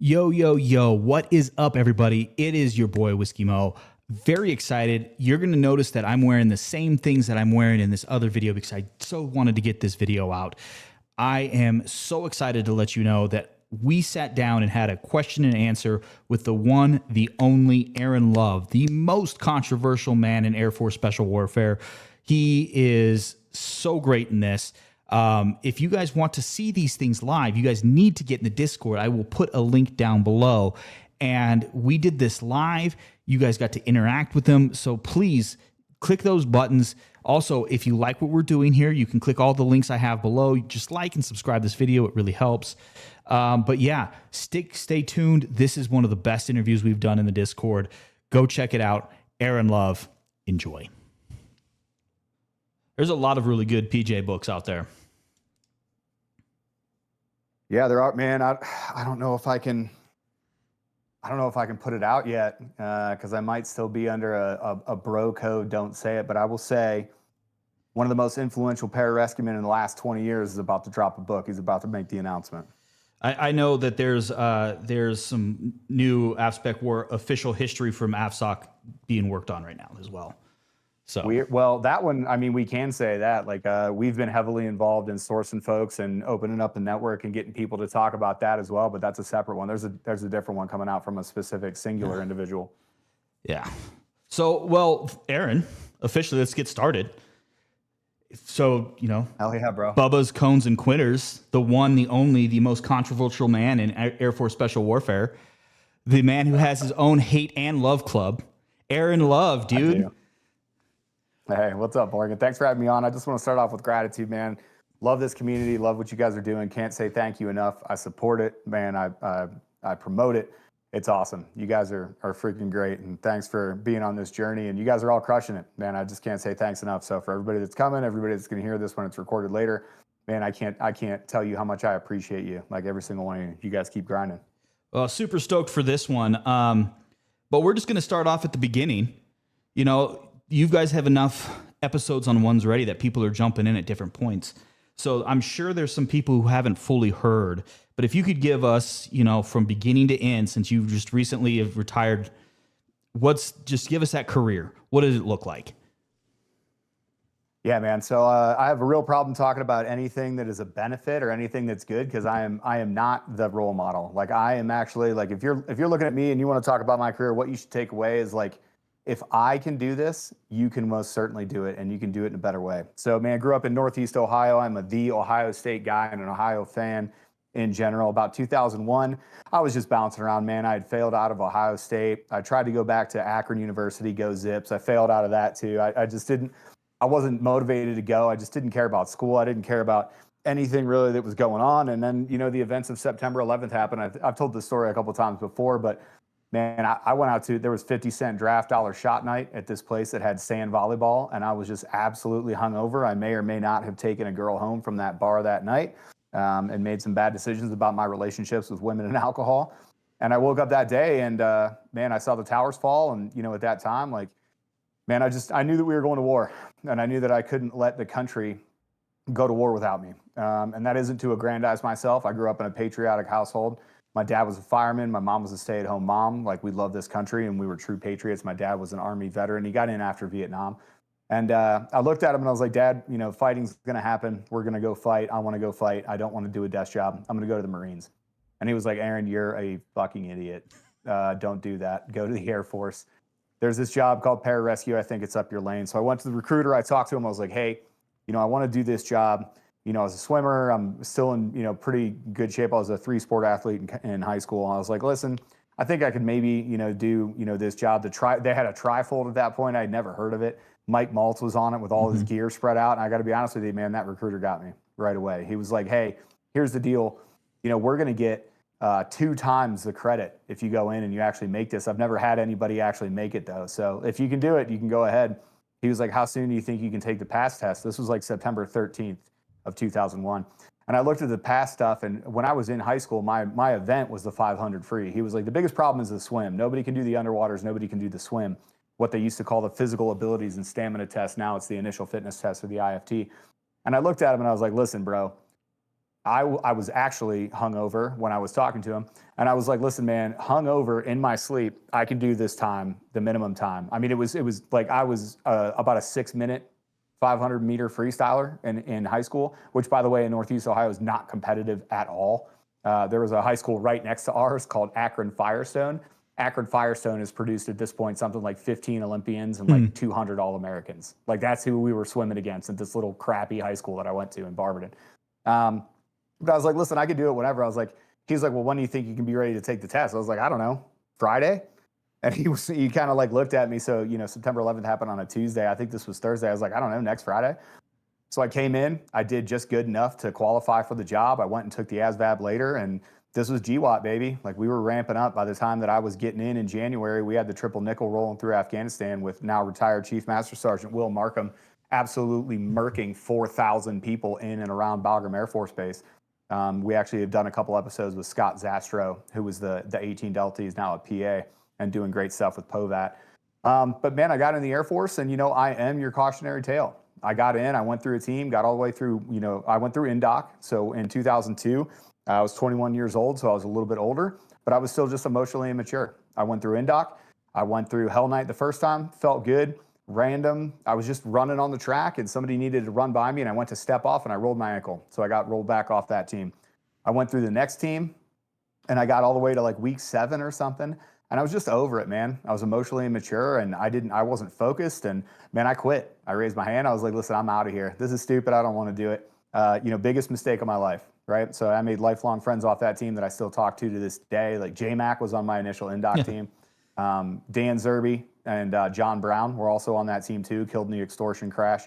Yo, yo, yo, what is up, everybody? It is your boy, Whiskey Mo. Very excited. You're going to notice that I'm wearing the same things that I'm wearing in this other video because I so wanted to get this video out. I am so excited to let you know that we sat down and had a question and answer with the one, the only Aaron Love, the most controversial man in Air Force Special Warfare. He is so great in this. If you guys want to see these things live, you guys need to get in the Discord. I will put a link down below. And we did this live. You guys got to interact with them. So please click those buttons. Also, if you like what we're doing here, you can click all the links I have below. Just like and subscribe this video. It really helps. But yeah, stay tuned. This is one of the best interviews we've done in the Discord. Go check it out. Aaron Love. Enjoy. There's a lot of really good PJ books out there. Yeah, there are, man. I don't know if I can put it out yet because I might still be under a bro code. Don't say it, but I will say one of the most influential pararescuemen in the last 20 years is about to drop a book. He's about to make the announcement. I know that there's some new AFSPEC War official history from AFSOC being worked on right now as well. So well, that one, I mean, we can say that we've been heavily involved in sourcing folks and opening up the network and getting people to talk about that as well. But that's a separate one. There's a different one coming out from a specific singular individual. Yeah. So, well, Aaron, officially, let's get started. So, Hell yeah, bro. Bubba's, Cones, and Quitters, the one, the only, the most controversial man in Air Force Special Warfare, the man who has his own hate and love club, Aaron Love, dude. Hey, what's up, Morgan? Thanks for having me on. I just want to start off with gratitude, man. Love this community. Love what you guys are doing. Can't say thank you enough. I support it, man. I promote it. It's awesome. You guys are freaking great, and thanks for being on this journey. And you guys are all crushing it, man. I just can't say thanks enough. So for everybody that's coming, everybody that's going to hear this when it's recorded later, man, I can't tell you how much I appreciate you. Like every single one of you. You guys keep grinding. Well, super stoked for this one. But we're just going to start off at the beginning. You guys have enough episodes on ones already that people are jumping in at different points. So I'm sure there's some people who haven't fully heard. But if you could give us, from beginning to end, since you just recently have retired, just give us that career. What does it look like? Yeah, man. So I have a real problem talking about anything that is a benefit or anything that's good because I am not the role model. Like I am actually if you're looking at me and you want to talk about my career, what you should take away is if I can do this, you can most certainly do it, and you can do it in a better way. So, man, I grew up in Northeast Ohio. I'm the Ohio State guy and an Ohio fan in general. About 2001, I was just bouncing around, man. I had failed out of Ohio State. I tried to go back to Akron University, go Zips. I failed out of that too. I wasn't motivated to go. I just didn't care about school. I didn't care about anything really that was going on. And then, the events of September 11th happened. I've told this story a couple of times before, but man, I went out there was 50-cent draft dollar shot night at this place that had sand volleyball, and I was just absolutely hungover. I may or may not have taken a girl home from that bar that night and made some bad decisions about my relationships with women and alcohol. And I woke up that day and, man, I saw the towers fall. And, at that time, man, I knew that we were going to war, and I knew that I couldn't let the country go to war without me. And that isn't to aggrandize myself. I grew up in a patriotic household. My dad was a fireman. My mom was a stay-at-home mom. We love this country, and we were true patriots. My dad was an Army veteran. He got in after Vietnam. And I looked at him, and I was like, Dad, fighting's going to happen. We're going to go fight. I want to go fight. I don't want to do a desk job. I'm going to go to the Marines. And he was like, Aaron, you're a fucking idiot. Don't do that. Go to the Air Force. There's this job called pararescue. I think it's up your lane. So I went to the recruiter. I talked to him. I was like, hey, I want to do this job. As a swimmer, I'm still in, pretty good shape. I was a 3-sport athlete in high school. I was like, listen, I think I could maybe, do, this job to try. They had a trifold at that point. I'd never heard of it. Mike Maltz was on it with all his gear spread out. And I got to be honest with you, man, that recruiter got me right away. He was like, hey, here's the deal. We're going to get 2 times the credit if you go in and you actually make this. I've never had anybody actually make it though. So if you can do it, you can go ahead. He was like, how soon do you think you can take the pass test? This was September 13th. Of 2001. And I looked at the past stuff, and when I was in high school, my event was the 500 free. He was like, the biggest problem is the swim. Nobody can do the underwaters. Nobody can do the swim. What they used to call the physical abilities and stamina test. Now it's the initial fitness test or the IFT. And I looked at him and I was like, listen, bro, I was actually hungover when I was talking to him. And I was like, listen, man, hungover in my sleep, I can do this time, the minimum time. I mean, it was like I was about a 6-minute 500-meter freestyler in high school, which, by the way, in Northeast Ohio is not competitive at all. There was a high school right next to ours called Akron Firestone. Akron Firestone has produced at this point something like 15 Olympians and like 200 All-Americans. Like that's who we were swimming against at this little crappy high school that I went to in Barberton. But I was like, listen, I could do it whenever. I was like, he's like, well, when do you think you can be ready to take the test? I was like, I don't know, Friday. And he kind of like looked at me. So, September 11th happened on a Tuesday. I think this was Thursday. I was like, I don't know, next Friday. So I came in, I did just good enough to qualify for the job. I went and took the ASVAB later, and this was GWAT, baby. Like we were ramping up. By the time that I was getting in January, we had the triple nickel rolling through Afghanistan with now retired Chief Master Sergeant Will Markham absolutely murking 4,000 people in and around Bagram Air Force Base. We actually have done a couple episodes with Scott Zastro, who was the 18 Delta. He's now a PA and doing great stuff with POVAT. But man, I got in the Air Force, and I am your cautionary tale. I got in, I went through a team, got all the way through, I went through INDOC. So in 2002, I was 21 years old, so I was a little bit older, but I was still just emotionally immature. I went through INDOC. I went through Hell Night the first time, felt good, random. I was just running on the track, and somebody needed to run by me, and I went to step off, and I rolled my ankle. So I got rolled back off that team. I went through the next team, and I got all the way to like week 7 or something. And I was just over it, man. I was emotionally immature, and I wasn't focused, and man, I quit. I raised my hand. I was like, listen, I'm out of here. This is stupid. I don't want to do it. Biggest mistake of my life, right? So I made lifelong friends off that team that I still talk to this day. Like J-Mac was on my initial INDOC team. Dan Zerby and John Brown were also on that team too, killed in the extortion crash.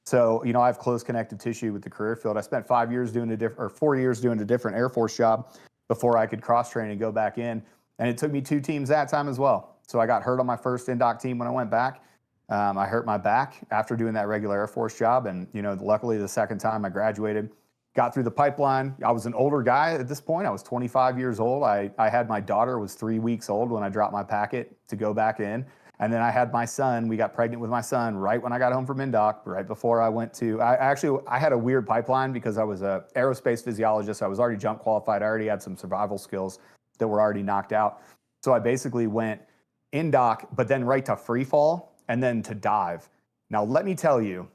So, I have close connective tissue with the career field. I spent 4 years doing a different Air Force job before I could cross train and go back in. And it took me 2 teams that time as well. So I got hurt on my first INDOC team when I went back. I hurt my back after doing that regular Air Force job. And, luckily the second time I graduated, got through the pipeline. I was an older guy at this point. I was 25 years old. I had my daughter was 3 weeks old when I dropped my packet to go back in. And then I had my son. We got pregnant with my son right when I got home from INDOC, right before I went to, I had a weird pipeline because I was a aerospace physiologist. I was already jump qualified. I already had some survival skills that were already knocked out. So I basically went INDOC, but then right to free fall and then to dive. Now, let me tell you,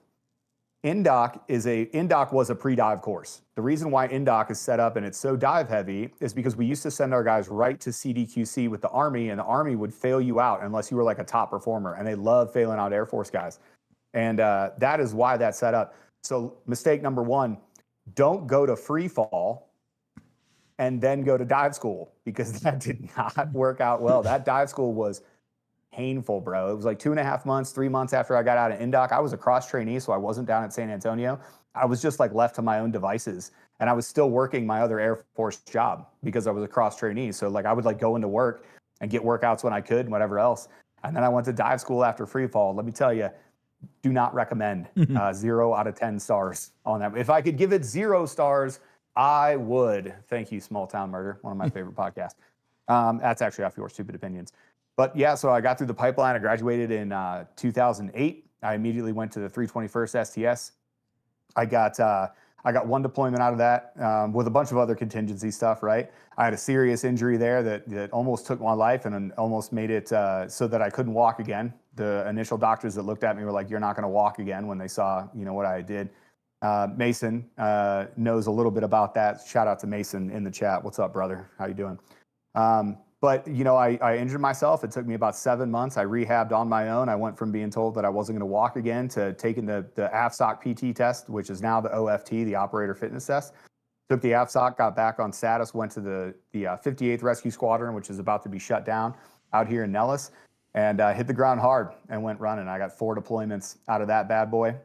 INDOC was a pre-dive course. The reason why INDOC is set up and it's so dive heavy is because we used to send our guys right to CDQC with the Army, and the Army would fail you out unless you were like a top performer, and they love failing out Air Force guys. And that is why that's set up. So mistake number 1, don't go to free fall and then go to dive school, because that did not work out well. That dive school was painful, bro. It was like 2.5 months, 3 months after I got out of INDOC. I was a cross trainee, so I wasn't down at San Antonio. I was just like left to my own devices, and I was still working my other Air Force job because I was a cross trainee. So like I would like go into work and get workouts when I could and whatever else. And then I went to dive school after free fall. Let me tell you, do not recommend. 0 out of 10 stars on that. If I could give it 0 stars, I would. Thank you, Small Town Murder, one of my favorite podcasts. That's actually off your stupid opinions. But yeah, so I got through the pipeline. I graduated in 2008. I immediately went to the 321st STS. I got 1 deployment out of that with a bunch of other contingency stuff, right? I had a serious injury there that almost took my life and almost made it so that I couldn't walk again. The initial doctors that looked at me were like, you're not going to walk again, when they saw, what I did. Mason knows a little bit about that. Shout out to Mason in the chat. What's up, brother? How you doing? But, I injured myself. It took me about 7 months. I rehabbed on my own. I went from being told that I wasn't going to walk again to taking the AFSOC PT test, which is now the OFT, the operator fitness test. Took the AFSOC, got back on status, went to the 58th Rescue Squadron, which is about to be shut down out here in Nellis, and hit the ground hard and went running. I got 4 deployments out of that bad boy.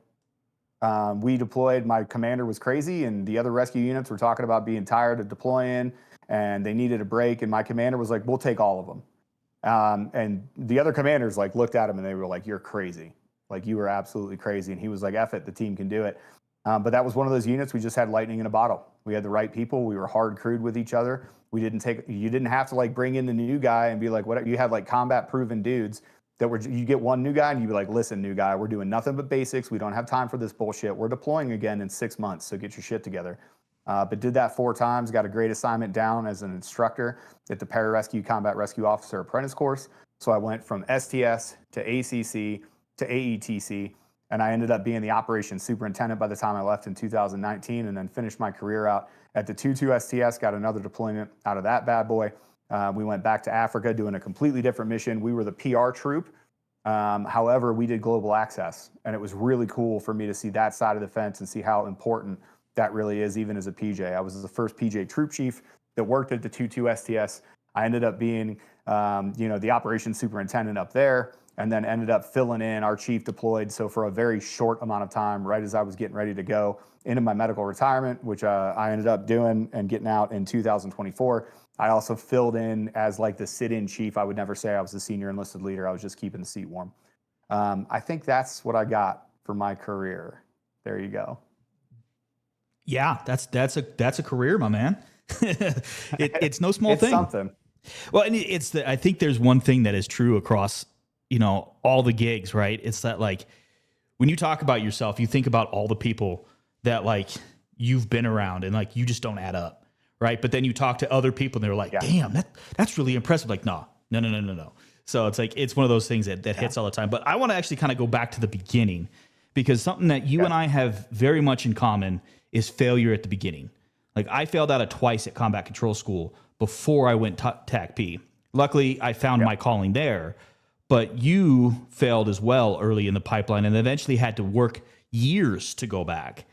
We deployed. My commander was crazy, and the other rescue units were talking about being tired of deploying, and they needed a break. And my commander was like, we'll take all of them. And the other commanders like looked at him and they were like, you're crazy. Like, you were absolutely crazy. And he was like, F it, the team can do it. But that was one of those units. We just had lightning in a bottle. We had the right people. We were hard crewed with each other. You didn't have to like bring in the new guy and be like, what? You had like combat proven dudes that were, you get one new guy and you'd be like, listen, new guy, we're doing nothing but basics. We don't have time for this bullshit. We're deploying again in 6 months. So get your shit together. but did that 4 times, got a great assignment down as an instructor at the Pararescue Combat Rescue Officer Apprentice Course. So I went from STS to ACC to AETC, and I ended up being the operations superintendent by the time I left in 2019, and then finished my career out at the 22 STS, got another deployment out of that bad boy. We went back to Africa doing a completely different mission. We were the PR troop. However, we did global access, and it was really cool for me to see that side of the fence and see how important that really is, even as a PJ. I was the first PJ troop chief that worked at the 22 STS. I ended up being, the operations superintendent up there, and then ended up filling in. Our chief deployed. So for a very short amount of time, right as I was getting ready to go into my medical retirement, which I ended up doing and getting out in 2024. I also filled in as like the sit-in chief. I would never say I was the senior enlisted leader. I was just keeping the seat warm. I think that's what I got for my career. There you go. Yeah, that's a career, my man. It's no small thing. Something. Well, and I think there's one thing that is true across, all the gigs, right? It's that, like, when you talk about yourself, you think about all the people that, like, you've been around and, like, you just don't add up, right? But then you talk to other people and they're like, damn, that's really impressive. Like, no. So it's like, it's one of those things that hits all the time. But I want to actually kind of go back to the beginning, because something that you and I have very much in common is failure at the beginning. Like, I failed out of twice at combat control school before I went TAC P. Luckily, I found my calling there, but you failed as well early in the pipeline and eventually had to work years to go back.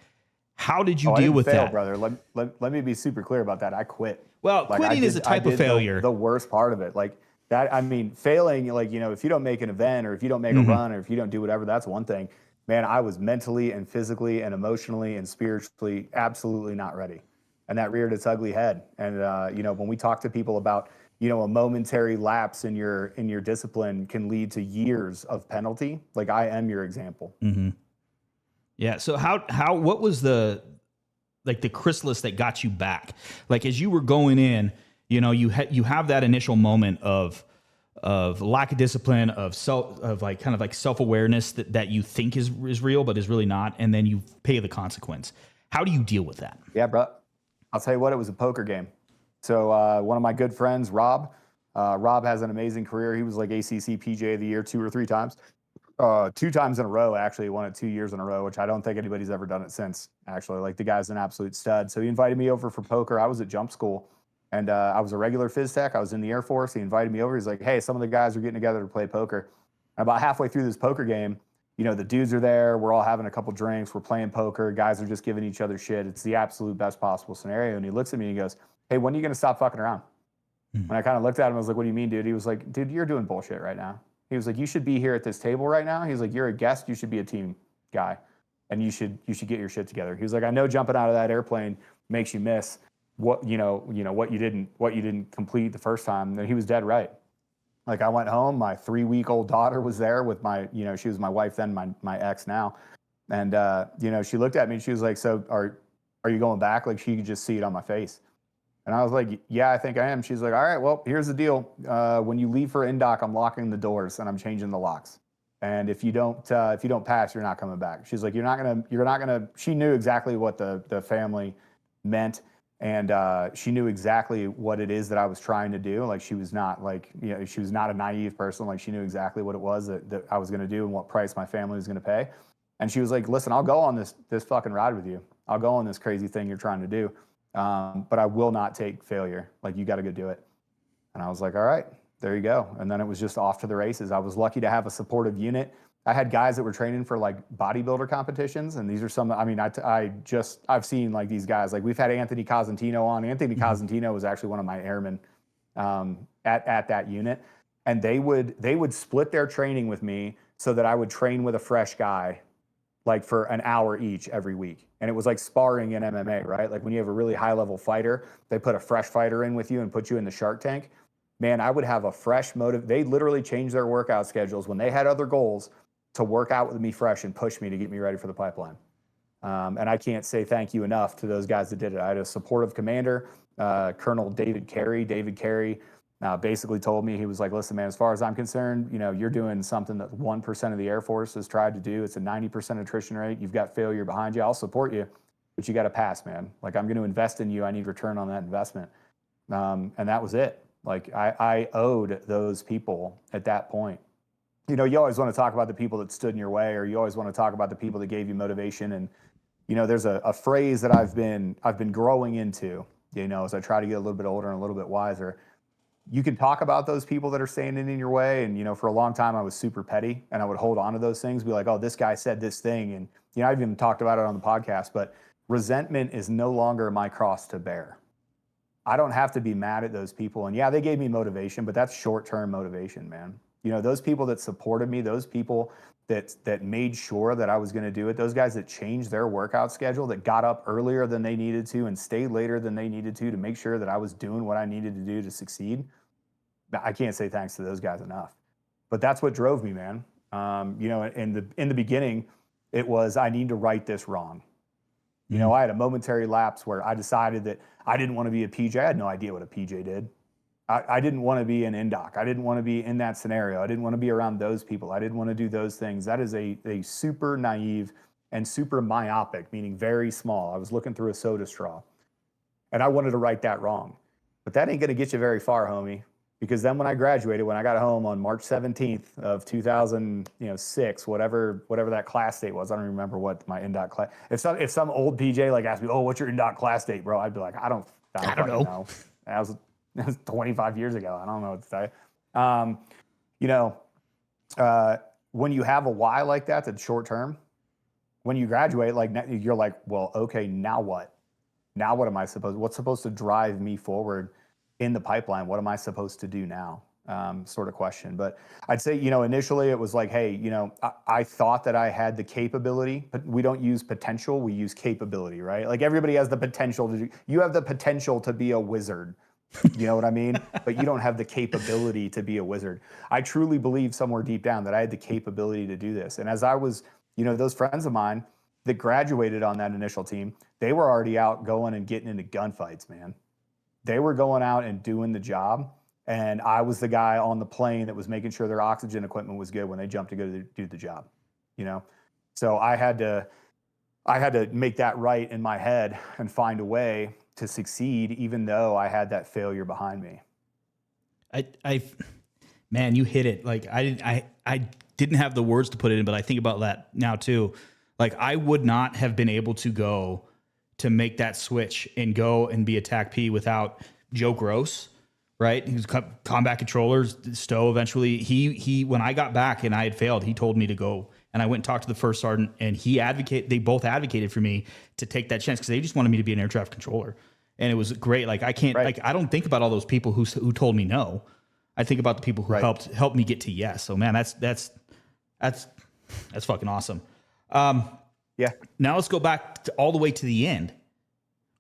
How did you deal with that? Brother? Let me be super clear about that. I quit. Well, quitting is a type of failure. The worst part of it. Like that, I mean, failing, like, if you don't make an event or if you don't make a run or if you don't do whatever, that's one thing. Man, I was mentally and physically and emotionally and spiritually absolutely not ready. And that reared its ugly head. And, when we talk to people about, a momentary lapse in your discipline can lead to years of penalty. Like, I am your example. Mm-hmm. Yeah. So what was the chrysalis that got you back? Like, as you were going in, you have that initial moment of lack of discipline, of self-awareness that you think is real, but is really not. And then you pay the consequence. How do you deal with that? Yeah, bro. I'll tell you what, it was a poker game. So one of my good friends, Rob has an amazing career. He was like ACC PJ of the year 2 or 3 times. 2 times in a row, actually. Won it 2 years in a row, which I don't think anybody's ever done it since, actually. Like, the guy's an absolute stud. So he invited me over for poker. I was at jump school, and I was a regular phys tech. I was in the Air Force. He invited me over. He's like, hey, some of the guys are getting together to play poker. And about halfway through this poker game, the dudes are there. We're all having a couple drinks. We're playing poker. Guys are just giving each other shit. It's the absolute best possible scenario. And he looks at me and he goes, hey, when are you going to stop fucking around? And I kind of looked at him. I was like, what do you mean, dude? He was like, dude, you're doing bullshit right now. He was like, you should be here at this table right now. He's like, you're a guest. You should be a team guy. And you should get your shit together. He was like, I know jumping out of that airplane makes you miss what you didn't complete the first time. And he was dead right. Like, I went home, my 3-week-old daughter was there with my, she was my wife then, my ex now. And, she looked at me and she was like, so are you going back? Like, she could just see it on my face. And I was like, yeah, I think I am. She's like, all right, well, here's the deal. When you leave for indoc, I'm locking the doors and I'm changing the locks. And if you don't pass, you're not coming back. She's like, you're not gonna, she knew exactly what the family meant. And she knew exactly what it is that I was trying to do. Like, she was not she was not a naive person. Like, she knew exactly what it was that I was going to do and what price my family was going to pay. And she was like, listen, I'll go on this fucking ride with you. I'll go on this crazy thing you're trying to do. But I will not take failure. Like, you got to go do it. And I was like, all right, there you go. And then it was just off to the races. I was lucky to have a supportive unit. I had guys that were training for like bodybuilder competitions. And these are some, I mean, I've seen like these guys, like we've had Anthony Cosentino on. Anthony Cosentino was actually one of my airmen at that unit. And they would split their training with me so that I would train with a fresh guy, like for an hour each every week. And it was like sparring in MMA, right? Like when you have a really high level fighter, they put a fresh fighter in with you and put you in the Shark Tank. Man, I would have a fresh motive. They literally changed their workout schedules when they had other goals to work out with me fresh and push me to get me ready for the pipeline. And I can't say thank you enough to those guys that did it. I had a supportive commander, Colonel David Carey. David Carey basically told me, he was like, listen, man, as far as I'm concerned, you're doing something that 1% of the Air Force has tried to do. It's a 90% attrition rate. You've got failure behind you. I'll support you. but you got to pass, man. Like, I'm going to invest in you. I need return on that investment. And that was it. Like, I owed those people at that point. You know, you always want to talk about the people that stood in your way, or you always want to talk about the people that gave you motivation. And, you know, there's a phrase that I've been growing into, you know, as I try to get a little bit older and a little bit wiser. You can talk about those people that are standing in your way. And, you know, for a long time I was super petty and I would hold on to those things, be like, oh, this guy said this thing. And, you know, I've even talked about it on the podcast, but resentment is no longer my cross to bear. I don't have to be mad at those people. And yeah, they gave me motivation, but that's short-term motivation, man. You know, those people that supported me, those people that made sure that I was going to do it, those guys that changed their workout schedule, that got up earlier than they needed to and stayed later than they needed to make sure that I was doing what I needed to do to succeed. I can't say thanks to those guys enough. But that's what drove me, man. You know, in the beginning, it was, I need to right this wrong. You know, I had a momentary lapse where I decided that I didn't want to be a PJ. I had no idea what a PJ did. I didn't want to be an indoc. I didn't want to be in that scenario. I didn't want to be around those people. I didn't want to do those things. That is a super naive and super myopic, meaning very small. I was looking through a soda straw. And I wanted to right that wrong. But that ain't going to get you very far, homie. Because then when I graduated, when I got home on March 17th of 2006, whatever that class date was, I don't remember what my indoc class. If some old PJ like asked me, oh, what's your indoc class date, bro? I'd be like, I don't know. That was 25 years ago. I don't know what to say. You know, when you have a why like that, that's short term. When you graduate, like you're like, well, okay, now what? Now what am I what's supposed to drive me forward in the pipeline? What am I supposed to do now? Sort of question. But I'd say, you know, initially it was like, hey, you know, I thought that I had the capability, but we don't use potential, we use capability, right? Like everybody has the potential to do, you have the potential to be a wizard. You know what I mean? But you don't have the capability to be a wizard. I truly believe somewhere deep down that I had the capability to do this. And as I was, you know, those friends of mine that graduated on that initial team, they were already out going and getting into gunfights, man. They were going out and doing the job. And I was the guy on the plane that was making sure their oxygen equipment was good when they jumped to go to do the job, you know? So I had to make that right in my head and find a way to succeed, even though I had that failure behind me. Man, you hit it. Like I didn't have the words to put it in, but I think about that now too. Like I would not have been able to go to make that switch and go and be a TAC P without Joe Gross, right? He was combat controllers, Stowe eventually. He when I got back and I had failed, he told me to go. And I went and talked to the first sergeant, and they both advocated for me to take that chance because they just wanted me to be an air traffic controller. And it was great. Like I don't think about all those people who told me no. I think about the people who helped me get to yes. So man, that's fucking awesome. Yeah. Now let's go back all the way to the end.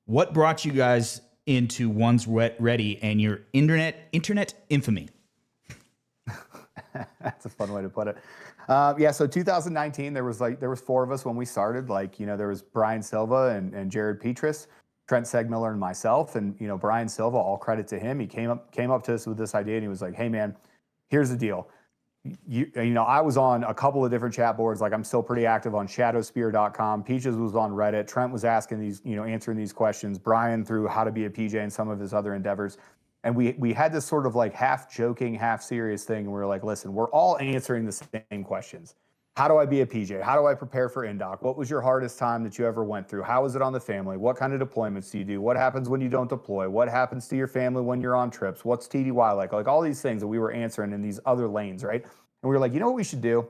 What brought you guys into One's Ready and your internet infamy? That's a fun way to put it. Yeah, so 2019, there was four of us when we started. Like, you know, there was Brian Silva and Jared Petrus, Trent Segmiller, and myself. And, you know, Brian Silva, all credit to him. He came up to us with this idea, and he was like, hey, man, here's the deal. You know, I was on a couple of different chat boards. Like, I'm still pretty active on shadowspear.com. Peaches was on Reddit. Trent was asking these, you know, answering these questions. Brian through How to Be a PJ and some of his other endeavors. And we had this sort of like half joking, half serious thing. And we were like, listen, we're all answering the same questions. How do I be a PJ? How do I prepare for indoc? What was your hardest time that you ever went through? How was it on the family? What kind of deployments do you do? What happens when you don't deploy? What happens to your family when you're on trips? What's TDY like? Like all these things that we were answering in these other lanes, right? And we were like, you know what we should do?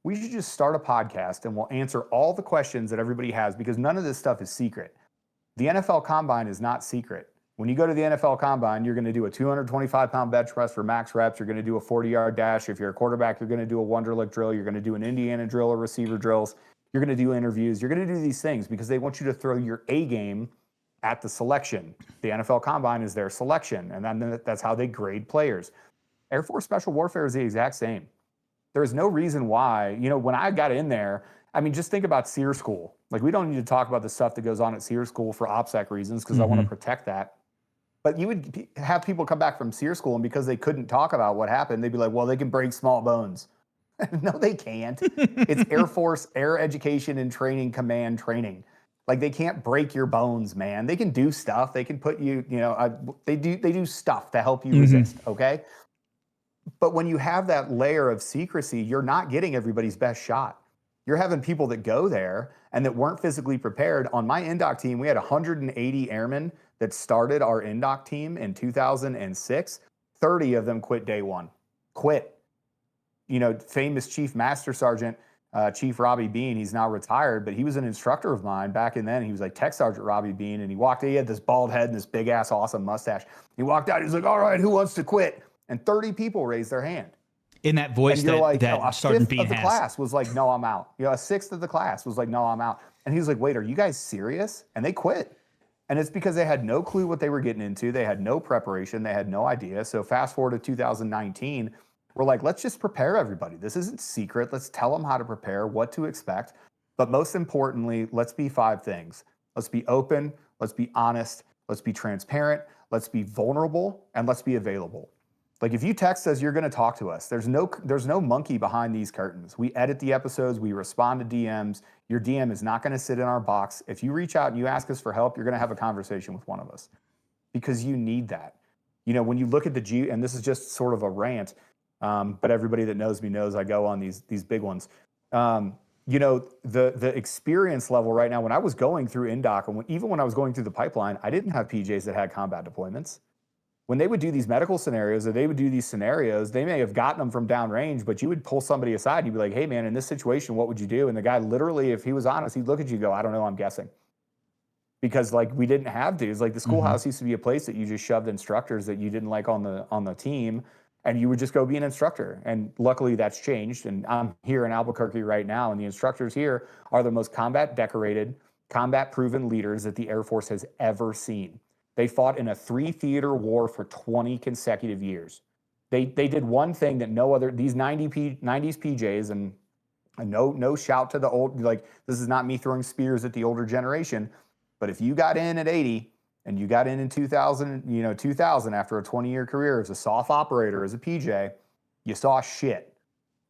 We should just start a podcast and we'll answer all the questions that everybody has because none of this stuff is secret. The NFL Combine is not secret. When you go to the NFL Combine, you're going to do a 225-pound bench press for max reps. You're going to do a 40-yard dash. If you're a quarterback, you're going to do a Wonderlic drill. You're going to do an Indiana drill or receiver drills. You're going to do interviews. You're going to do these things because they want you to throw your A game at the selection. The NFL Combine is their selection, and then that's how they grade players. Air Force Special Warfare is the exact same. There's no reason why, you know, when I got in there, I mean, just think about SEER School. Like, we don't need to talk about the stuff that goes on at SEER School for OPSEC reasons because I want to protect that. But you would have people come back from SEER School, and because they couldn't talk about what happened, they'd be like, well, they can break small bones. No, they can't. It's Air Force, Air Education and Training Command training. Like they can't break your bones, man. They can do stuff. They can put you, they do stuff to help you resist, okay? But when you have that layer of secrecy, you're not getting everybody's best shot. You're having people that go there and that weren't physically prepared. On my NDOC team, we had 180 airmen that started our NDOC team in 2006. 30 of them quit day one. Quit. Famous Chief Master Sergeant, Chief Robbie Bean, he's now retired, but he was an instructor of mine back in then. He was like Tech Sergeant Robbie Bean, and he had this bald head and this big ass awesome mustache. He walked out, he was like, all right, who wants to quit? And 30 people raised their hand. In that voice that Sergeant Bean has. A fifth of the class was like, no, I'm out. A sixth of the class was like, no, I'm out. And he was like, wait, are you guys serious? And they quit. And it's because they had no clue what they were getting into. They had no preparation. They had no idea. So fast forward to 2019, we're like, let's just prepare everybody. This isn't secret. Let's tell them how to prepare, what to expect. But most importantly, let's be 5 things. Let's be open. Let's be honest. Let's be transparent. Let's be vulnerable. And let's be available. Like if you text us, you're going to talk to us. There's no monkey behind these curtains. We edit the episodes. We respond to DMs. Your DM is not going to sit in our box. If you reach out and you ask us for help, you're going to have a conversation with one of us because you need that. When you look at and this is just sort of a rant, but everybody that knows me knows I go on these big ones. The experience level right now, when I was going through NDOC and even when I was going through the pipeline, I didn't have PJs that had combat deployments. When they would do these medical scenarios or they would do these scenarios, they may have gotten them from downrange, but you would pull somebody aside. You'd be like, hey, man, in this situation, what would you do? And the guy literally, if he was honest, he'd look at you and go, I don't know, I'm guessing. Because we didn't have dudes. Like the schoolhouse used to be a place that you just shoved instructors that you didn't like on the team, and you would just go be an instructor. And luckily that's changed. And I'm here in Albuquerque right now, and the instructors here are the most combat decorated, combat proven leaders that the Air Force has ever seen. They fought in a 3-theater war for 20 consecutive years. They did one thing that no other, these 90s PJs, and no shout to the old, this is not me throwing spears at the older generation, but if you got in at 80 and you got in 2000 after a 20-year career as a SOF operator, as a PJ, you saw shit.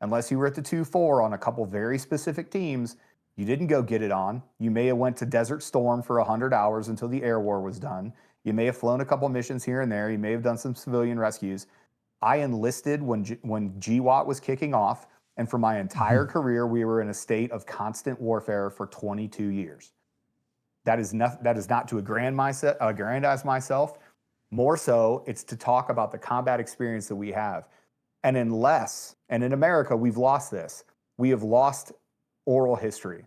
Unless you were at the 2-4 on a couple very specific teams, you didn't go get it on. You may have went to Desert Storm for 100 hours until the air war was done. You may have flown a couple missions here and there. You may have done some civilian rescues. I enlisted when GWAT was kicking off, and for my entire career, we were in a state of constant warfare for 22 years. That is not to aggrandize myself. More so, it's to talk about the combat experience that we have. And in America, we've lost this. We have lost oral history.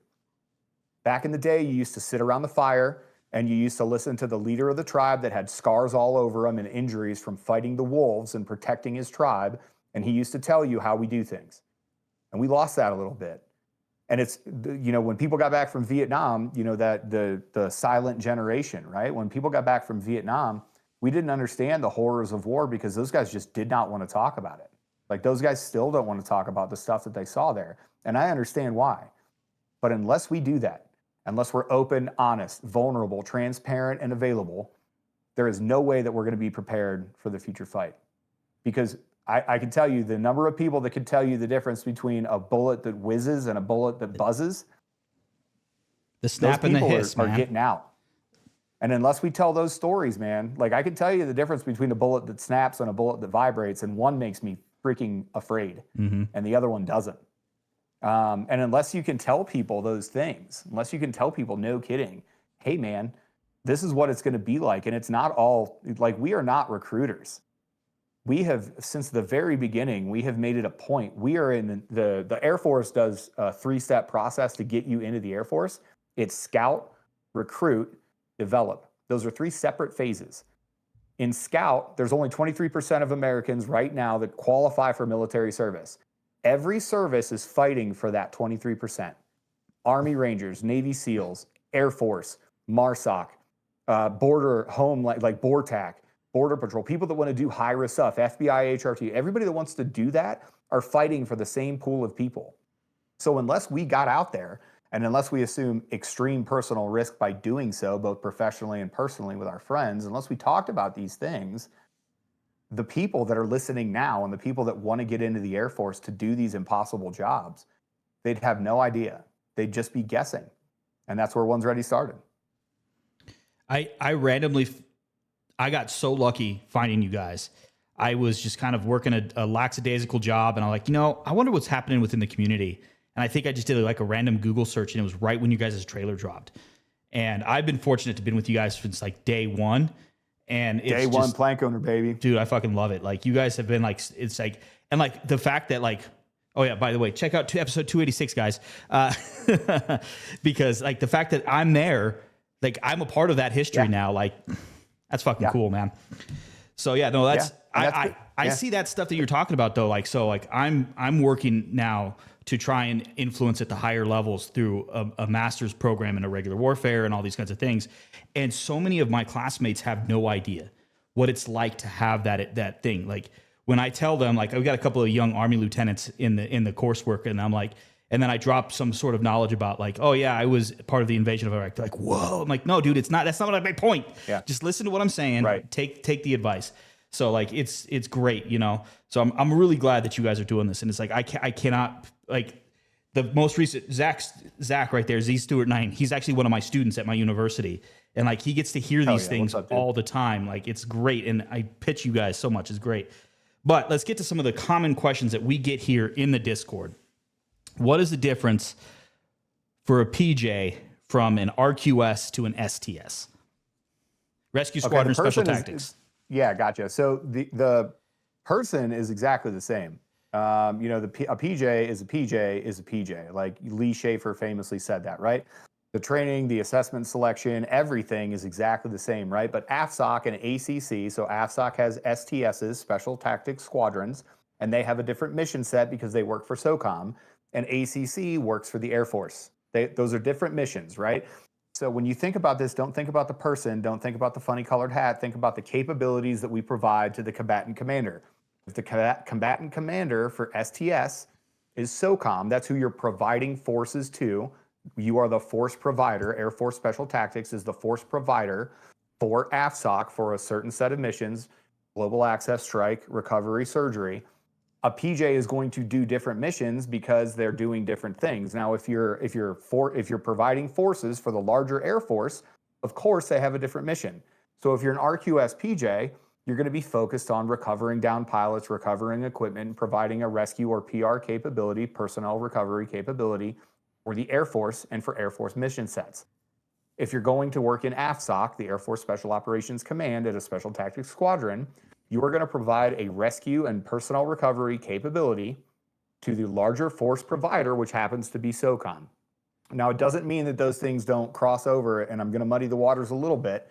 Back in the day, you used to sit around the fire and you used to listen to the leader of the tribe that had scars all over him and injuries from fighting the wolves and protecting his tribe. And he used to tell you how we do things. And we lost that a little bit. And it's, when people got back from Vietnam, that the silent generation, right? When people got back from Vietnam, we didn't understand the horrors of war because those guys just did not want to talk about it. Like those guys still don't want to talk about the stuff that they saw there. And I understand why. But unless we do that, unless we're open, honest, vulnerable, transparent, and available, there is no way that we're going to be prepared for the future fight. Because I can tell you the number of people that can tell you the difference between a bullet that whizzes and a bullet that buzzes. The snap and the hiss, are getting out. And unless we tell those stories, man, I can tell you the difference between a bullet that snaps and a bullet that vibrates, and one makes me freaking afraid, and the other one doesn't. And unless you can tell people those things, unless you can tell people, no kidding, hey man, this is what it's going to be like. And it's not all we are not recruiters. We have, since the very beginning, we have made it a point. We are in the Air Force does a 3-step process to get you into the Air Force. It's scout, recruit, develop. Those are 3 separate phases. In scout, there's only 23% of Americans right now that qualify for military service. Every service is fighting for that 23%. Army Rangers, Navy SEALs, Air Force, MARSOC, border home, like BORTAC, Border Patrol, people that want to do high-risk stuff, FBI, HRT, everybody that wants to do that are fighting for the same pool of people. So unless we got out there, and unless we assume extreme personal risk by doing so, both professionally and personally with our friends, unless we talked about these things, the people that are listening now and the people that want to get into the Air Force to do these impossible jobs, they'd have no idea. They'd just be guessing. And that's where One's Ready started. I got so lucky finding you guys. I was just kind of working a lackadaisical job, and I'm like, I wonder what's happening within the community. And I think I just did like a random Google search, and it was right when you guys' trailer dropped. And I've been fortunate to have been with you guys since like day one. And it's day one plank owner, baby. Dude, I fucking love it. Like, you guys have been like, it's like, and like the fact that like, oh yeah, by the way, check out episode 286, guys. Because like the fact that I'm there, like I'm a part of that history now. Like, that's fucking cool, man. So yeah, no, I see that stuff that you're talking about though. Like, so like I'm working now to try and influence at the higher levels through a master's program in irregular warfare and all these kinds of things. And so many of my classmates have no idea what it's like to have that thing. Like when I tell them, like I've got a couple of young Army lieutenants in the coursework, and I'm like, and then I drop some sort of knowledge about like, oh yeah, I was part of the invasion of Iraq. They're like, whoa. I'm like, no, dude, that's not what my point. Yeah. Just listen to what I'm saying. Right. Take the advice. So like, it's great, So I'm really glad that you guys are doing this. And it's like, I cannot, like the most recent Zach right there, Z Stewart 9. He's actually one of my students at my university. And like, he gets to hear these things all the time. Like, it's great. And I pitch you guys so much. It's great. But let's get to some of the common questions that we get here in the Discord. What is the difference for a PJ from an RQS to an STS? Rescue Squadron Special Tactics. Yeah, gotcha. So the person is exactly the same. A PJ is a PJ is a PJ. Like Lee Schaefer famously said that, right? The training, the assessment selection, everything is exactly the same, right? But AFSOC and ACC, so AFSOC has STSs, Special Tactics Squadrons, and they have a different mission set because they work for SOCOM, and ACC works for the Air Force. Those are different missions, right? So when you think about this, don't think about the person, don't think about the funny colored hat, think about the capabilities that we provide to the combatant commander. If the combatant commander for STS is SOCOM, that's who you're providing forces to. You are the force provider. Air Force Special Tactics is the force provider for AFSOC for a certain set of missions, global access, strike, recovery, surgery. A PJ is going to do different missions because they're doing different things. Now, if you're providing forces for the larger Air Force, of course they have a different mission. So if you're an RQS PJ, you're going to be focused on recovering down pilots, recovering equipment, providing a rescue or PR capability, personnel recovery capability for the Air Force and for Air Force mission sets. If you're going to work in AFSOC, the Air Force Special Operations Command at a Special Tactics Squadron, you are going to provide a rescue and personnel recovery capability to the larger force provider, which happens to be SOCOM. Now, it doesn't mean that those things don't cross over, and I'm going to muddy the waters a little bit.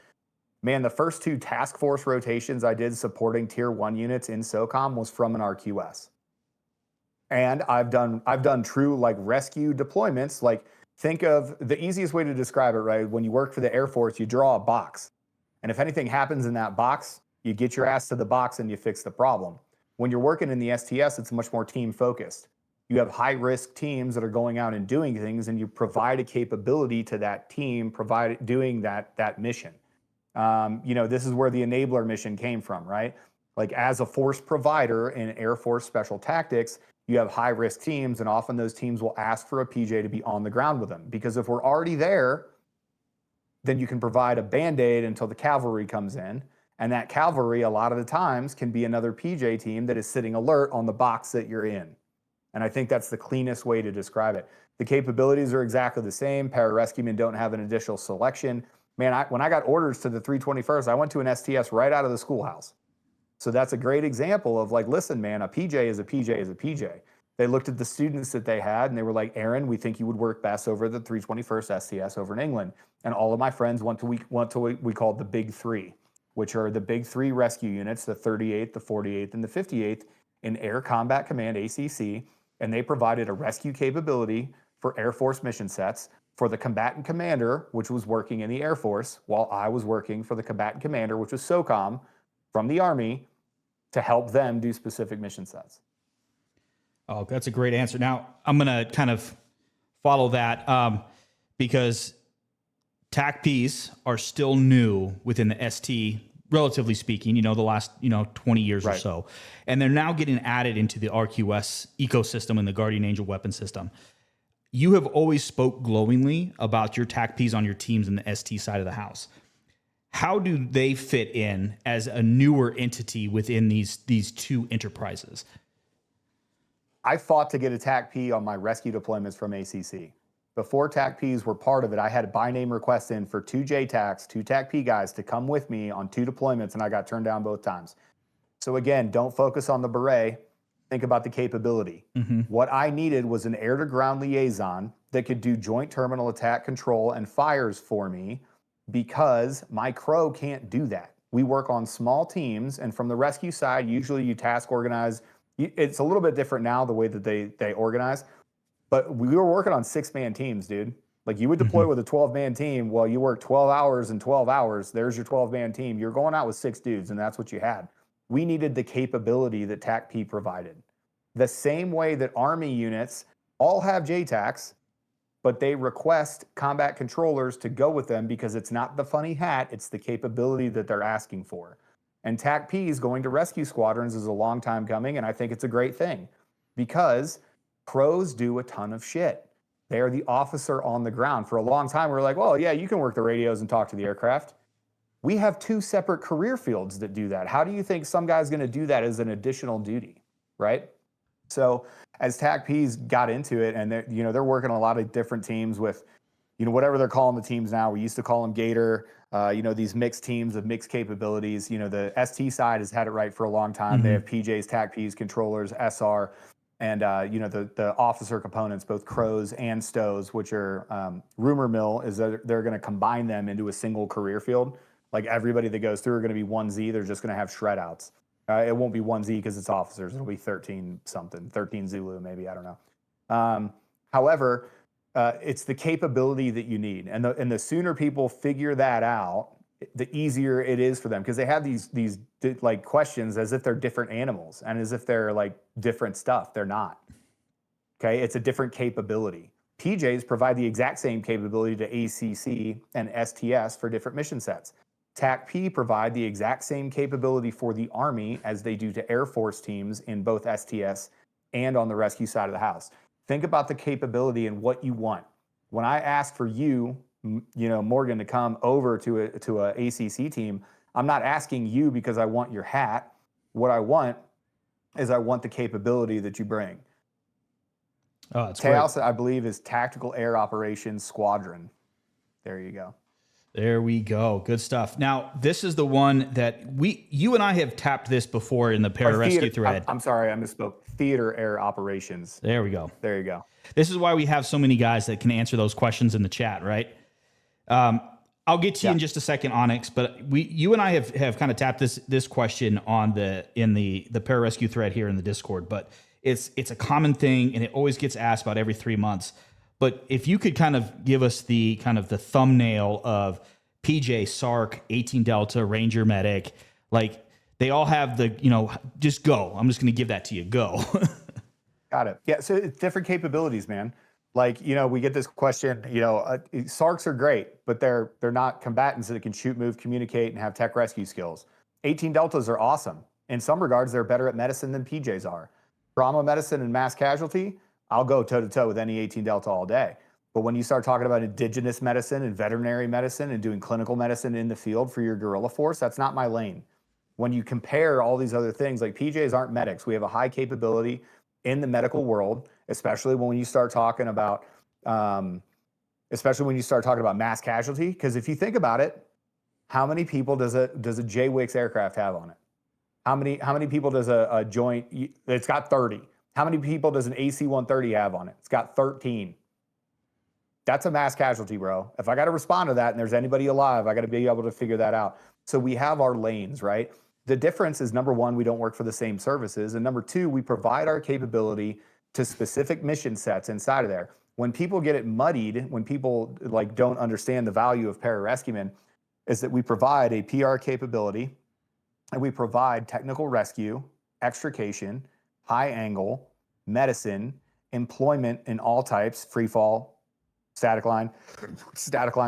Man, the first 2 task force rotations I did supporting Tier 1 units in SOCOM was from an RQS. And I've done true like rescue deployments. Like, think of the easiest way to describe it, right? When you work for the Air Force, you draw a box. And if anything happens in that box, you get your ass to the box and you fix the problem. When you're working in the STS, it's much more team focused. You have high risk teams that are going out and doing things, and you provide a capability to that team, doing that mission. This is where the enabler mission came from, right? Like, as a force provider in Air Force Special Tactics, you have high risk teams, and often those teams will ask for a PJ to be on the ground with them. Because if we're already there, then you can provide a Band-Aid until the cavalry comes in. And that cavalry, a lot of the times, can be another PJ team that is sitting alert on the box that you're in. And I think that's the cleanest way to describe it. The capabilities are exactly the same. Pararescuemen don't have an additional selection. Man, when I got orders to the 321st, I went to an STS right out of the schoolhouse. So that's a great example of like, listen, man, a PJ is a PJ is a PJ. They looked at the students that they had and they were like, Aaron, we think you would work best over the 321st STS over in England. And all of my friends went to what we called the Big Three, which are the Big Three rescue units, the 38th, the 48th, and the 58th in Air Combat Command, ACC. And they provided a rescue capability for Air Force mission sets for the combatant commander, which was working in the Air Force, while I was working for the combatant commander, which was SOCOM from the Army, to help them do specific mission sets. Oh, that's a great answer. Now, I'm going to kind of follow that because TACPs are still new within the ST, relatively speaking, the last, 20 years or so. And they're now getting added into the RQS ecosystem and the Guardian Angel weapon system. you have always spoke glowingly about your TACPs on your teams in the ST side of the house. How do they fit in as a newer entity within these two enterprises? I fought to get a TACP on my rescue deployments from ACC. Before TACPs were part of it, I had a by name request in for 2 JTACs, 2 TACP guys to come with me on 2 deployments, and I got turned down both times. So again, don't focus on the beret. Think about the capability. What I needed was an air to ground liaison that could do joint terminal attack control and fires for me, because my crow can't do that. We work on small teams, and from the rescue side, usually you task organize. It's a little bit different now, the way that they organize, but we were working on 6-man teams, dude. Like, you would deploy with a 12-man team. Well, you work 12 hours and 12 hours. There's your 12-man team. You're going out with 6 dudes, and that's what you had. We needed the capability that TACP provided. The same way that Army units all have JTACs, but they request combat controllers to go with them because it's not the funny hat, it's the capability that they're asking for. And TACPs going to rescue squadrons is a long time coming, and I think it's a great thing, because pros do a ton of shit. They are the officer on the ground. For a long time, we were like, well, yeah, you can work the radios and talk to the aircraft. We have 2 separate career fields that do that. How do you think some guy's going to do that as an additional duty, right? So as TACPs got into it, and they're working on a lot of different teams with, whatever they're calling the teams now. We used to call them Gator, these mixed teams of mixed capabilities. The ST side has had it right for a long time. They have PJs, TACPs, controllers, SR, and the officer components, both crows and stows, which are rumor mill is that they're going to combine them into a single career field. Like, everybody that goes through are going to be 1Z. They're just going to have shred outs. It won't be 1Z because it's officers. It'll be 13 something, 13 Zulu maybe, I don't know. However, it's the capability that you need, and the sooner people figure that out, the easier it is for them, because they have these like questions as if they're different animals and as if they're like different stuff. They're not. Okay, it's a different capability. PJs provide the exact same capability to ACC and STS for different mission sets. TACP provide the exact same capability for the Army as they do to Air Force teams in both STS and on the rescue side of the house. Think about the capability and what you want. When I ask for you, Morgan, to come over to a ACC team, I'm not asking you because I want your hat. What I want is I want the capability that you bring. Oh, that's TAOS, great. I believe, is Tactical Air Operations Squadron. There you go. There we go. Good stuff. Now, this is the one that you and I have tapped this before in the pararescue thread. I'm sorry, I misspoke. Theater Air Operations. There we go. There you go. This is why we have so many guys that can answer those questions in the chat, right? I'll get to you in just a second, Onyx, but you and I have kind of tapped this question in the pararescue thread here in the Discord, but it's a common thing, and it always gets asked about every 3 months. But if you could kind of give us the thumbnail of PJ, SARC, 18 Delta, Ranger Medic, like they all have just go. I'm just going to give that to you. Go. Got it. Yeah. So it's different capabilities, man. Like, we get this question, SARCs are great, but they're not combatants that can shoot, move, communicate, and have tech rescue skills. 18 Deltas are awesome. In some regards, they're better at medicine than PJs are. Trauma medicine and mass casualty, I'll go toe-to-toe with any 18 Delta all day. But when you start talking about indigenous medicine and veterinary medicine and doing clinical medicine in the field for your guerrilla force, that's not my lane. When you compare all these other things, like PJs aren't medics. We have a high capability in the medical world, especially when you start talking about mass casualty. Because if you think about it, how many people does a JWIX aircraft have on it? How many people does a joint? It's got 30. How many people does an AC-130 have on it? It's got 13. That's a mass casualty, bro. If I got to respond to that and there's anybody alive, I got to be able to figure that out. So we have our lanes, right? The difference is, number one, we don't work for the same services. And number two, we provide our capability to specific mission sets inside of there. When people get it muddied, when people don't understand the value of pararescueman, is that we provide a PR capability, and we provide technical rescue, extrication, high angle, medicine, employment in all types, free fall, static line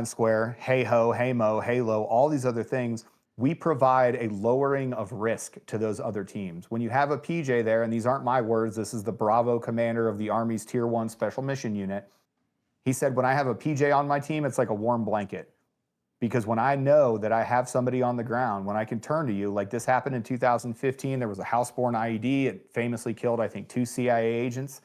square, hey-ho, hey-mo, hey-low, all these other things. We provide a lowering of risk to those other teams. When you have a PJ there, and these aren't my words, this is the Bravo commander of the Army's Tier 1 Special Mission Unit, He said, when I have a PJ on my team, it's like a warm blanket. Because when I know that I have somebody on the ground, when I can turn to you, like this happened in 2015, there was a houseborne IED. It famously killed, I think, 2 CIA agents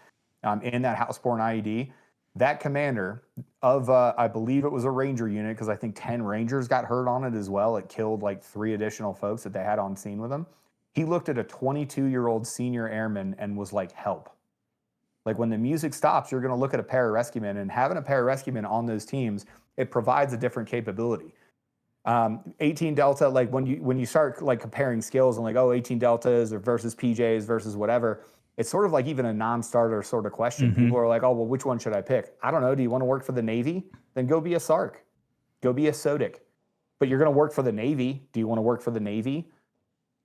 in that houseborne IED. That commander of, I believe it was a Ranger unit, because I think 10 Rangers got hurt on it as well. It killed like 3 additional folks that they had on scene with them. He looked at a 22-year-old senior airman and was like, help. Like when the music stops, you're going to look at a pararescueman, and having a pararescueman on those teams, it provides a different capability. 18 Delta, like when you start like comparing skills and like, oh, 18 Deltas or versus PJs versus whatever, it's sort of like even a non-starter sort of question. People are like, oh, well, which one should I pick? I don't know. Do you want to work for the Navy? Then go be a SARC. Go be a SODIC. But you're going to work for the Navy. Do you want to work for the Navy?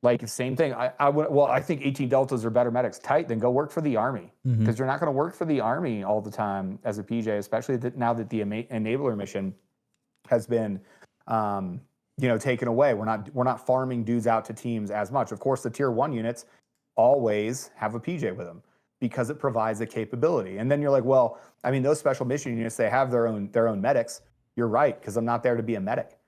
Like same thing. I think 18 Deltas are better medics. Tight, then go work for the Army, because you're not going to work for the Army all the time as a PJ, especially now that the enabler mission has been, taken away. We're not farming dudes out to teams as much. Of course, the tier 1 units always have a PJ with them because it provides a capability. And then you're like, well, I mean, those special mission units, they have their own medics. You're right, because I'm not there to be a medic.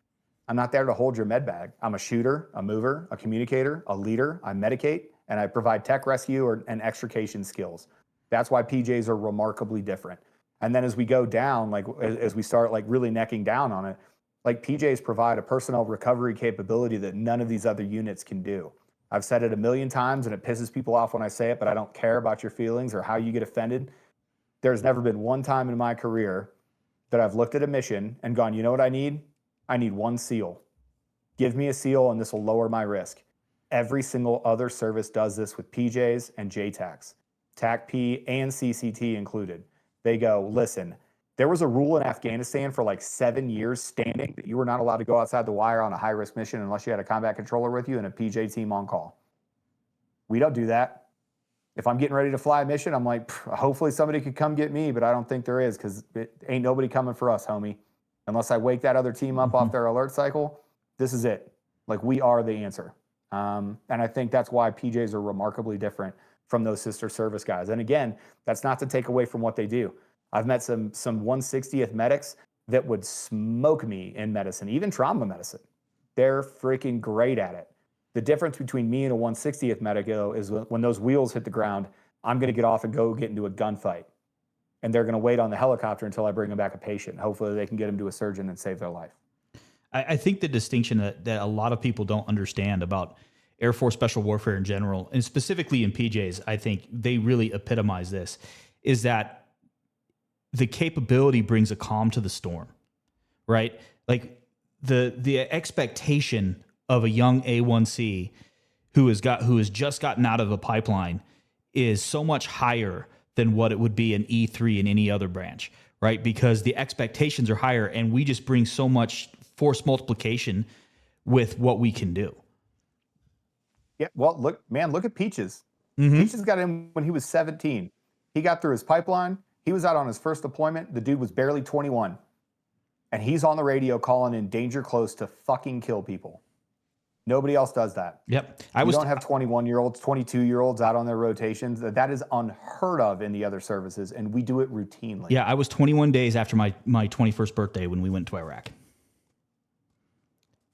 I'm not there to hold your med bag. I'm a shooter, a mover, a communicator, a leader. I medicate, and I provide tech rescue and extrication skills. That's why PJs are remarkably different. And then as we go down, like as we start like really necking down on it, like PJs provide a personnel recovery capability that none of these other units can do. I've said it a million times, and it pisses people off when I say it, but I don't care about your feelings or how you get offended. There's never been one time in my career that I've looked at a mission and gone, you know what I need? I need 1 SEAL. Give me a SEAL and this will lower my risk. Every single other service does this with PJs and JTACs, TACP and CCT included. They go, listen, there was a rule in Afghanistan for like 7 years standing that you were not allowed to go outside the wire on a high-risk mission unless you had a combat controller with you and a PJ team on call. We don't do that. If I'm getting ready to fly a mission, I'm like, hopefully somebody could come get me, but I don't think there is, because ain't nobody coming for us, homie. Unless I wake that other team up off their alert cycle, this is it. Like, we are the answer. And I think that's why PJs are remarkably different from those sister service guys. And again, that's not to take away from what they do. I've met some 160th medics that would smoke me in medicine, even trauma medicine. They're freaking great at it. The difference between me and a 160th medic is when those wheels hit the ground, I'm going to get off and go get into a gunfight. And they're going to wait on the helicopter until I bring them back a patient. Hopefully they can get them to a surgeon and save their life. I think the distinction that a lot of people don't understand about Air Force Special Warfare in general, and specifically in PJs, I think they really epitomize this, is that the capability brings a calm to the storm, right? Like the expectation of a young A1C who has just gotten out of a pipeline is so much higher than what it would be an E3 in any other branch, right? Because the expectations are higher, and we just bring so much force multiplication with what we can do. Yeah, well, look at Peaches. Peaches got in when he was 17. He got through his pipeline. He was out on his first deployment. The dude was barely 21. And he's on the radio calling in danger close to fucking kill people. Nobody else does that. Yep. We don't have 21-year-olds, 22-year-olds out on their rotations. That is unheard of in the other services, and we do it routinely. Yeah, I was 21 days after my 21st birthday when we went to Iraq.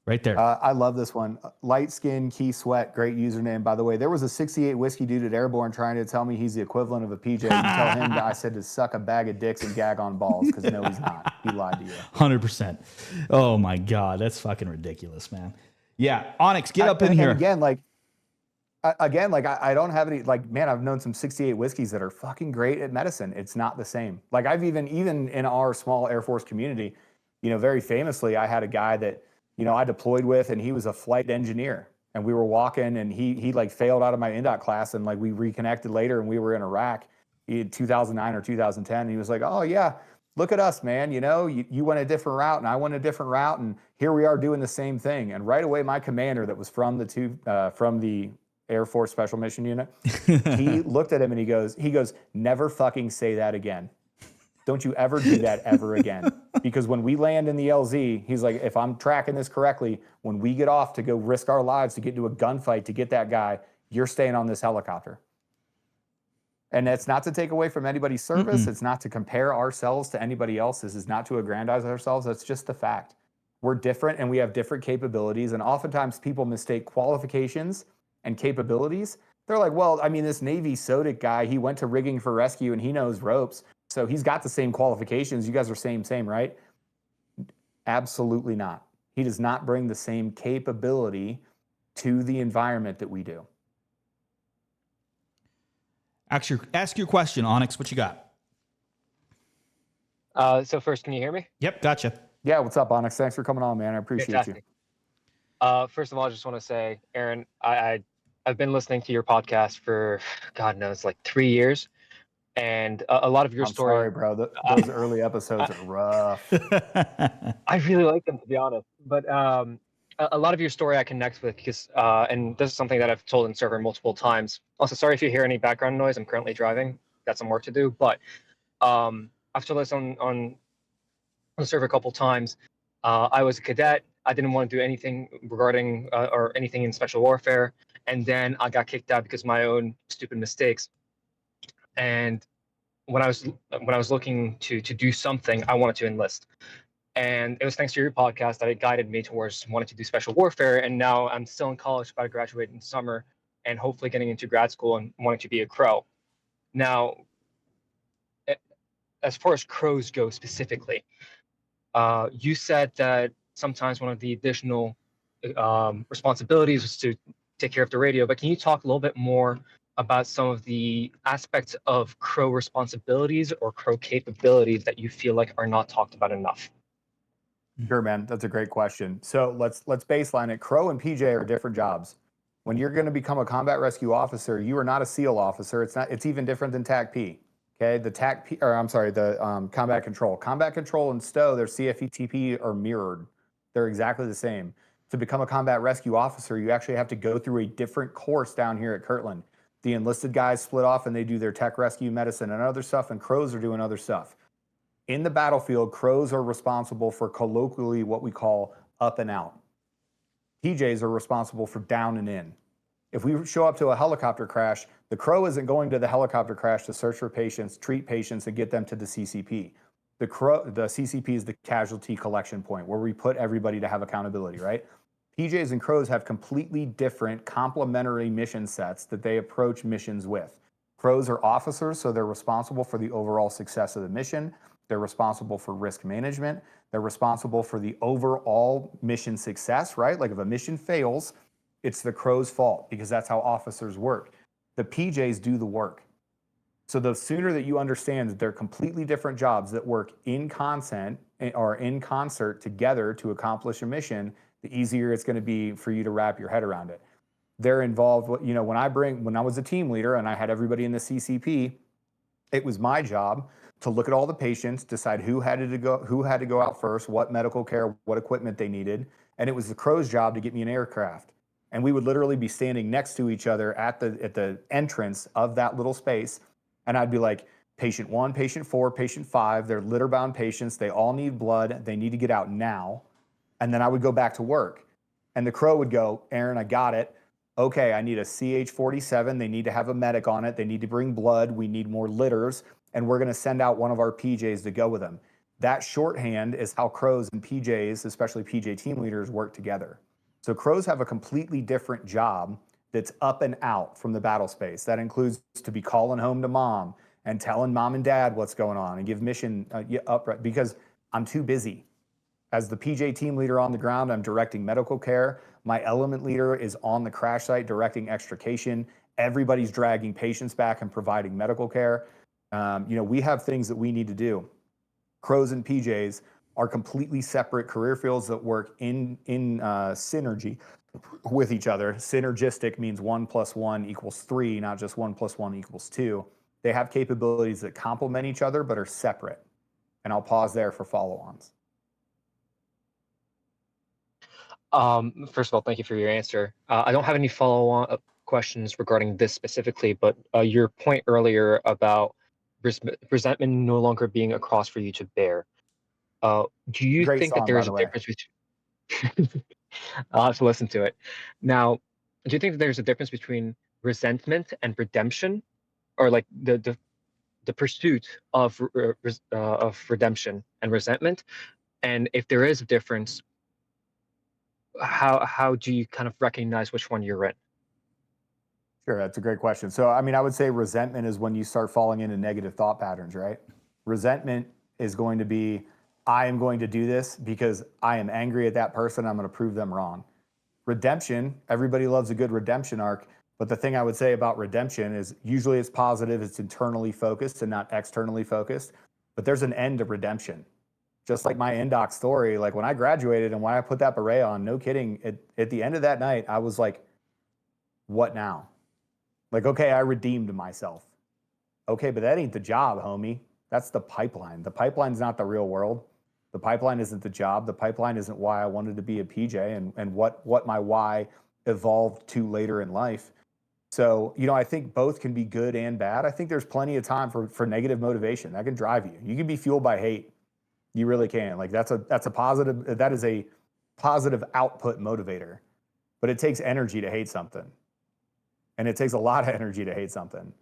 Right there. I love this one. Light Skin Key Sweat, great username, by the way. There was a 68 whiskey dude at Airborne trying to tell me he's the equivalent of a PJ. And tell him that I said to suck a bag of dicks and gag on balls, because no, he's not. He lied to you. 100%. Oh, my God. That's fucking ridiculous, man. Yeah, Onyx, get up in here. Again, I don't have any, like, man, I've known some 68 whiskeys that are fucking great at medicine. It's not the same. Like, I've even in our small Air Force community, very famously, I had a guy that, I deployed with, and he was a flight engineer, and we were walking, and he like failed out of my INDOT class, and like we reconnected later, and we were in Iraq in 2009 or 2010. And he was like, oh yeah, look at us, man. You went a different route and I went a different route, and here we are doing the same thing. And right away, my commander that was from the Air Force Special Mission Unit, he looked at him and he goes, never fucking say that again. Don't you ever do that ever again. Because when we land in the LZ, he's like, if I'm tracking this correctly, when we get off to go risk our lives to get into a gunfight to get that guy, you're staying on this helicopter. And it's not to take away from anybody's service. It's not to compare ourselves to anybody else. This is not to aggrandize ourselves. That's just the fact. We're different and we have different capabilities. And oftentimes people mistake qualifications and capabilities. They're like, well, I mean, this Navy SODIC guy, he went to rigging for rescue and he knows ropes. So he's got the same qualifications. You guys are same, right? Absolutely not. He does not bring the same capability to the environment that we do. Ask your question, Onyx. What you got? So first, can you hear me? Yep, gotcha. Yeah, what's up, Onyx? Thanks for coming on, man. I appreciate Fantastic. you. First of all, I just want to say, Aaron, I've been listening to your podcast for, God knows, like 3 years, and a lot of your I'm story. sorry, bro. Those early episodes are rough. I really like them, to be honest. But a lot of your story I connect with because, and this is something that I've told in server multiple times. Also, sorry if you hear any background noise. I'm currently driving. Got some work to do, but I've told this on the server a couple times. I was a cadet. I didn't want to do anything regarding or anything in special warfare, and then I got kicked out because of my own stupid mistakes. And when I was looking to do something, I wanted to enlist. And it was thanks to your podcast that it guided me towards wanting to do special warfare. And now I'm still in college, about to graduate in summer, and hopefully getting into grad school and wanting to be a crow. Now, as far as crows go specifically, you said that sometimes one of the additional responsibilities was to take care of the radio. But can you talk a little bit more about some of the aspects of crow responsibilities or crow capabilities that you feel like are not talked about enough? Sure, man. That's a great question. So let's baseline it. Crow and PJ are different jobs. When you're going to become a combat rescue officer, you are not a SEAL officer. It's even different than TAC-P. Okay, the combat control. Combat control and STO, their CFETP are mirrored. They're exactly the same. To become a combat rescue officer, you actually have to go through a different course down here at Kirtland. The enlisted guys split off and they do their tech rescue medicine and other stuff, and crows are doing other stuff. In the battlefield, crows are responsible for colloquially what we call up and out. PJs are responsible for down and in. If we show up to a helicopter crash, the crow isn't going to the helicopter crash to search for patients, treat patients, and get them to the CCP. The CCP is the casualty collection point where we put everybody to have accountability, right? PJs and crows have completely different complementary mission sets that they approach missions with. Crows are officers, so they're responsible for the overall success of the mission. They're responsible for risk management. They're responsible for the overall mission success, right? Like if a mission fails, it's the crow's fault because that's how officers work. The PJs do the work. So the sooner that you understand that they're completely different jobs that work in concert together to accomplish a mission, the easier it's going to be for you to wrap your head around it. They're involved, you know, when I was a team leader and I had everybody in the CCP, it was my job to look at all the patients, decide who had to go out first, what medical care, what equipment they needed, and it was the crow's job to get me an aircraft. And we would literally be standing next to each other at the entrance of that little space, and I'd be like, patient 1, patient 4, patient 5, they're litter-bound patients, they all need blood, they need to get out now. And then I would go back to work. And the crow would go, Aaron, I got it. Okay, I need a CH-47, they need to have a medic on it, they need to bring blood, we need more litters, and we're gonna send out one of our PJs to go with them. That shorthand is how crows and PJs, especially PJ team leaders, work together. So crows have a completely different job that's up and out from the battle space. That includes to be calling home to mom and telling mom and dad what's going on and give mission upright because I'm too busy. As the PJ team leader on the ground, I'm directing medical care. My element leader is on the crash site directing extrication. Everybody's dragging patients back and providing medical care. We have things that we need to do. Crows and PJs are completely separate career fields that work in synergy with each other. Synergistic means 1 + 1 = 3, not just 1 + 1 = 2. They have capabilities that complement each other but are separate. And I'll pause there for follow-ons. First of all, thank you for your answer. I don't have any follow-on questions regarding this specifically, but your point earlier about resentment no longer being a cross for you to bear. Do you Great think that song, there by is the a way. difference between? I'll have to listen to it. Now, do you think that there's a difference between resentment and redemption, or like the pursuit of redemption and resentment? And if there is a difference, how do you kind of recognize which one you're in? Sure, that's a great question. So, I mean, I would say resentment is when you start falling into negative thought patterns, right? Resentment is going to be, I am going to do this because I am angry at that person. I'm going to prove them wrong. Redemption, everybody loves a good redemption arc. But the thing I would say about redemption is usually it's positive, it's internally focused and not externally focused. But there's an end to redemption. Just like my NDoc story, like when I graduated and when I put that beret on, no kidding, at the end of that night, I was like, what now? Like, okay, I redeemed myself. Okay, but that ain't the job, homie. That's the pipeline. The pipeline's not the real world. The pipeline isn't the job. The pipeline isn't why I wanted to be a PJ and what my why evolved to later in life. So, I think both can be good and bad. I think there's plenty of time for negative motivation. That can drive you. You can be fueled by hate. You really can. Like that is a positive output motivator. But it takes energy to hate something. And it takes a lot of energy to hate something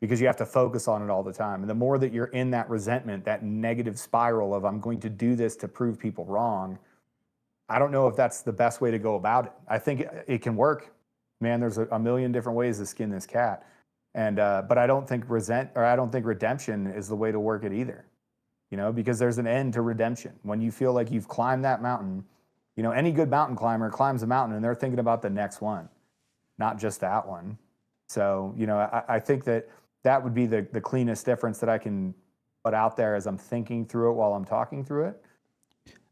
because you have to focus on it all the time. And the more that you're in that resentment, that negative spiral of I'm going to do this to prove people wrong, I don't know if that's the best way to go about it. I think it can work. Man, there's a million different ways to skin this cat. And but I don't think redemption is the way to work it either. Because there's an end to redemption. When you feel like you've climbed that mountain, any good mountain climber climbs a mountain and they're thinking about the next one, not just that one. So, I think that would be the cleanest difference that I can put out there as I'm thinking through it while I'm talking through it.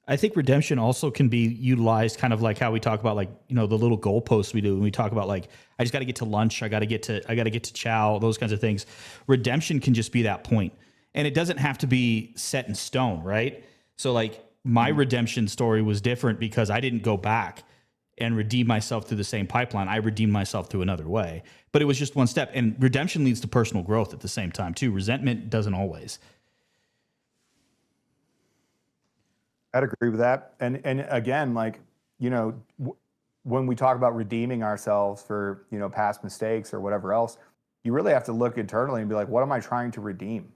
I think redemption also can be utilized kind of like how we talk about like, the little goalposts we do when we talk about like, I just got to get to lunch. I got to get to chow, those kinds of things. Redemption can just be that point. And it doesn't have to be set in stone, right? So like my redemption story was different because I didn't go back and redeem myself through the same pipeline. I redeemed myself through another way, but it was just one step. And redemption leads to personal growth at the same time too. Resentment doesn't always. I'd agree with that. And again, like, when we talk about redeeming ourselves for, past mistakes or whatever else, you really have to look internally and be like, what am I trying to redeem?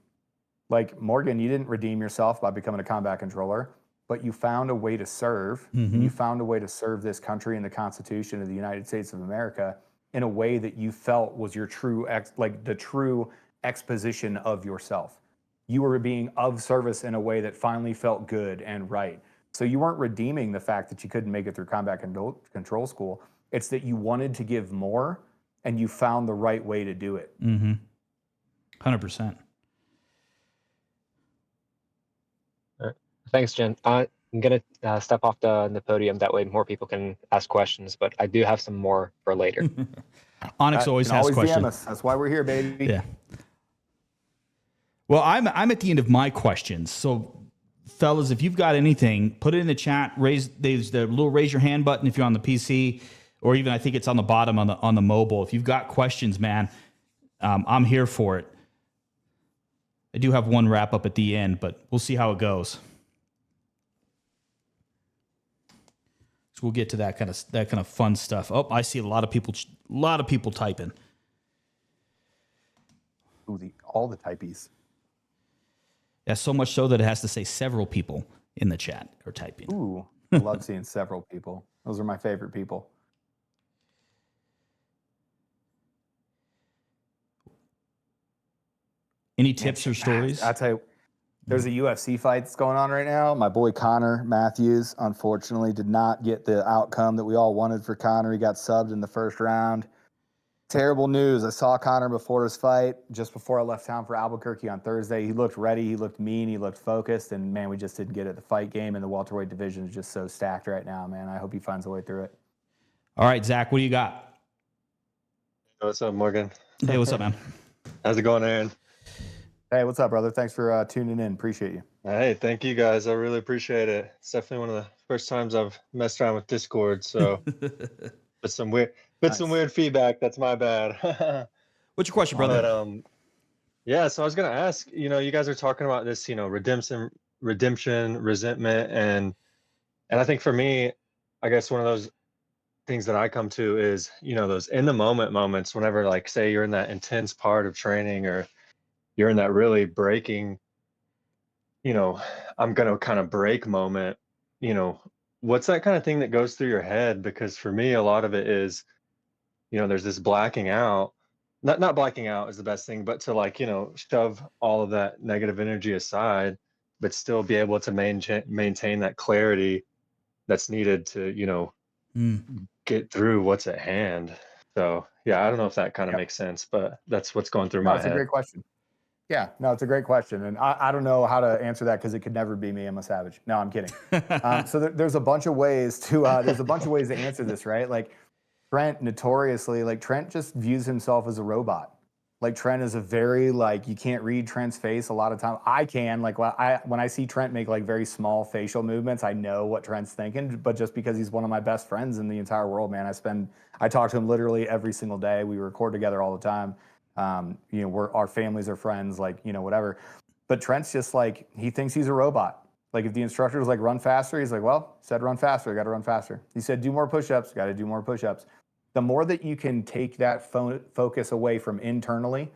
Like Morgan, you didn't redeem yourself by becoming a combat controller, but you found a way to serve. Mm-hmm. You found a way to serve this country and the Constitution of the United States of America in a way that you felt was your true, the true exposition of yourself. You were being of service in a way that finally felt good and right. So you weren't redeeming the fact that you couldn't make it through combat control school. It's that you wanted to give more and you found the right way to do it. 100%. Thanks, Jen. I'm going to step off the podium. That way more people can ask questions, but I do have some more for later. Onyx always has questions. DM us. That's why we're here, baby. Yeah. Well, I'm at the end of my questions. So, fellas, if you've got anything, put it in the chat. There's the little raise your hand button if you're on the PC, or even I think it's on the bottom on the mobile. If you've got questions, man, I'm here for it. I do have one wrap up at the end, but we'll see how it goes. So we'll get to that kind of fun stuff. Oh, I see a lot of people typing. Ooh, all the typies. Yeah, so much so that it has to say several people in the chat are typing. Ooh, I love seeing several people. Those are my favorite people. Any tips or stories? I'll tell you, there's a UFC fight that's going on right now. My boy Connor Matthews, unfortunately, did not get the outcome that we all wanted for Connor. He got subbed in the first round. Terrible news. I saw Connor before his fight, just before I left town for Albuquerque on Thursday. He looked ready. He looked mean. He looked focused. And, man, we just didn't get it. The fight game and the welterweight division is just so stacked right now, man. I hope he finds a way through it. All right, Zach, what do you got? What's up, Morgan? Hey, what's up, man? How's it going, Aaron? Hey, what's up, brother? Thanks for tuning in. Appreciate you. Hey, thank you, guys. I really appreciate it. It's definitely one of the first times I've messed around with Discord, so but some weird feedback. That's my bad. What's your question, brother? But yeah. So I was gonna ask. You guys are talking about this, redemption, resentment, and I think for me, I guess one of those things that I come to is, those in the moment moments whenever, like, say you're in that intense part of training, or you're in that really breaking, you know, I'm gonna kind of break moment, you know, what's that kind of thing that goes through your head? Because for me, a lot of it is, there's this blacking out. Not blacking out is the best thing, but to, like, shove all of that negative energy aside, but still be able to maintain that clarity that's needed to, Mm. get through what's at hand. So yeah, I don't know if that kind of Yep. makes sense, but that's what's going through No, my it's a head. great question. Yeah, no, it's a great question, and I don't know how to answer that because it could never be me. I'm a savage. No, I'm kidding. So there's a bunch of ways to answer this, right? Like Trent notoriously, like Trent just views himself as a robot. Like Trent is a very like you can't read Trent's face a lot of time. I can like when I see Trent make like very small facial movements, I know what Trent's thinking. But just because he's one of my best friends in the entire world, man, I talk to him literally every single day. We record together all the time. Our families are friends, like whatever. But Trent's just like he thinks he's a robot. Like if the instructor was like run faster, he's like, well, said run faster, I got to run faster. He said do more push-ups, got to do more push-ups. The more that you can take that focus away from internally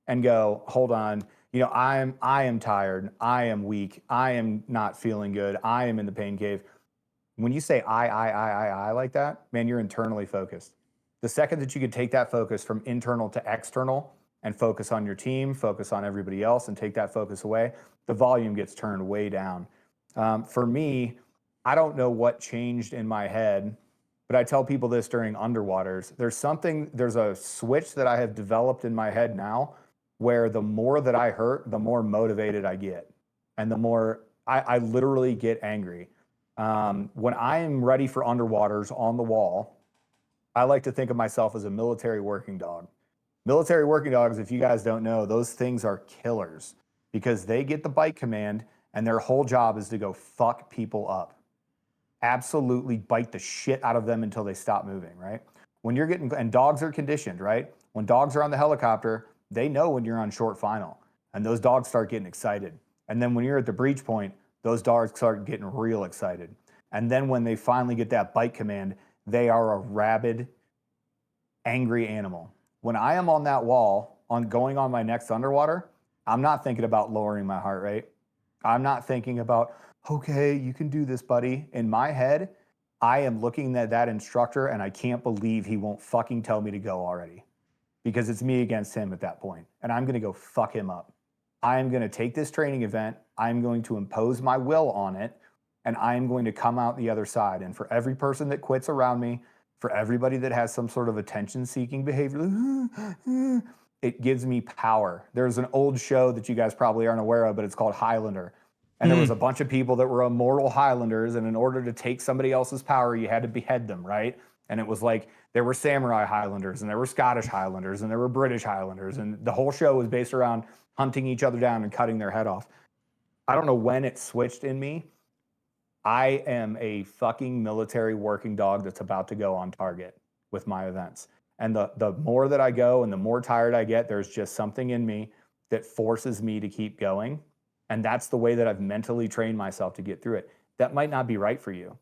and go, hold on, I am tired, I am weak, I am not feeling good, I am in the pain cave. When you say I like that, man, you're internally focused. The second that you can take that focus from internal to external and focus on your team, focus on everybody else, and take that focus away, the volume gets turned way down. For me, I don't know what changed in my head, but I tell people this during underwaters. There's a switch that I have developed in my head now where the more that I hurt, the more motivated I get. And the more I literally get angry. When I am ready for underwaters on the wall, I like to think of myself as a military working dog. Military working dogs, if you guys don't know, those things are killers because they get the bite command and their whole job is to go fuck people up. Absolutely bite the shit out of them until they stop moving, right? And dogs are conditioned, right? When dogs are on the helicopter, they know when you're on short final and those dogs start getting excited. And then when you're at the breach point, those dogs start getting real excited. And then when they finally get that bite command, they are a rabid, angry animal. When I am on that wall, on going on my next underwater, I'm not thinking about lowering my heart rate. I'm not thinking about, okay, you can do this, buddy. In my head, I am looking at that instructor and I can't believe he won't fucking tell me to go already because it's me against him at that point. And I'm going to go fuck him up. I'm going to take this training event. I'm going to impose my will on it. And I'm going to come out the other side. And for every person that quits around me, for everybody that has some sort of attention seeking behavior, it gives me power. There's an old show that you guys probably aren't aware of, but it's called Highlander. And there was a bunch of people that were immortal Highlanders. And in order to take somebody else's power, you had to behead them, right? And it was like there were samurai Highlanders and there were Scottish Highlanders and there were British Highlanders. And the whole show was based around hunting each other down and cutting their head off. I don't know when it switched in me. I am a fucking military working dog that's about to go on target with my events. And the more that I go and the more tired I get, there's just something in me that forces me to keep going. And that's the way that I've mentally trained myself to get through it. That might not be right for you.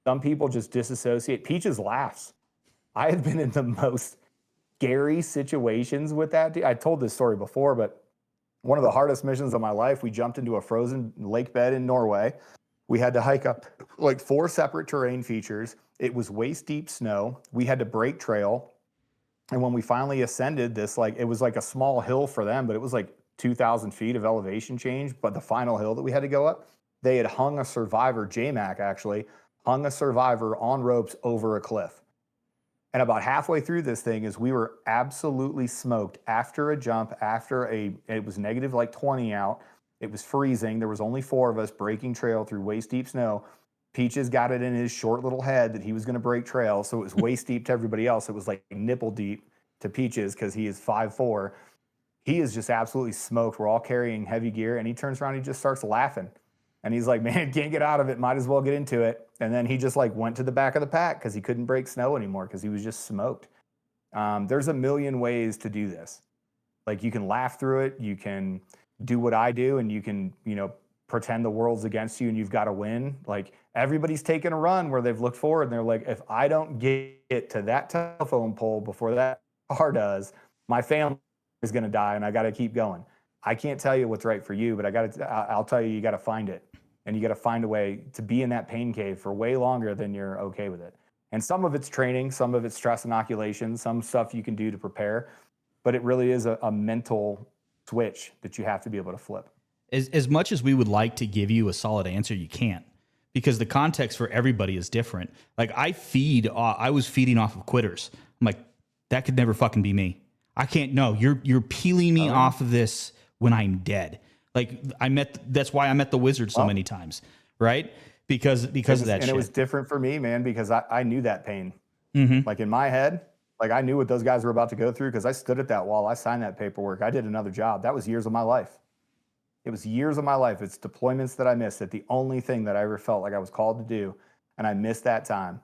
Some people just disassociate. Peaches laughs. I have been in the most scary situations with that. I told this story before, but one of the hardest missions of my life, we jumped into a frozen lake bed in Norway. We had to hike up like 4 separate terrain features. It was waist deep snow. We had to break trail. And when we finally ascended this, like it was like a small hill for them, but it was like 2,000 feet of elevation change. But the final hill that we had to go up, they had hung a survivor, JMac actually, hung a survivor on ropes over a cliff. And about halfway through this thing is we were absolutely smoked after a jump, it was negative like 20 out. It was freezing. There was only 4 of us breaking trail through waist deep snow. Peaches got it in his short little head that he was going to break trail. So it was waist deep to everybody else. It was like nipple deep to Peaches because he is 5'4". He is just absolutely smoked. We're all carrying heavy gear. And he turns around, he just starts laughing. And he's like, man, can't get out of it. Might as well get into it. And then he just like went to the back of the pack because he couldn't break snow anymore because he was just smoked. There's a million ways to do this. Like you can laugh through it. You can do what I do and you can, pretend the world's against you and you've got to win. Like everybody's taking a run where they've looked forward and they're like, if I don't get to that telephone pole before that car does, my family is going to die and I got to keep going. I can't tell you what's right for you, but I'll tell you, you got to find it. And you got to find a way to be in that pain cave for way longer than you're okay with it. And some of it's training, some of it's stress inoculation, some stuff you can do to prepare, but it really is a mental switch that you have to be able to flip. As much as we would like to give you a solid answer, you can't, because the context for everybody is different. Like I was feeding off of quitters. I'm like, that could never fucking be me. I can't. No, you're peeling me off of this when I'm dead. Like that's why I met the wizard so many times, right? Because of that shit. And it was different for me, man, because I knew that pain. Mm-hmm. Like in my head, like I knew what those guys were about to go through because I stood at that wall. I signed that paperwork. I did another job. That was years of my life. It was years of my life. It's deployments that I missed. That the only thing that I ever felt like I was called to do, and I missed that time.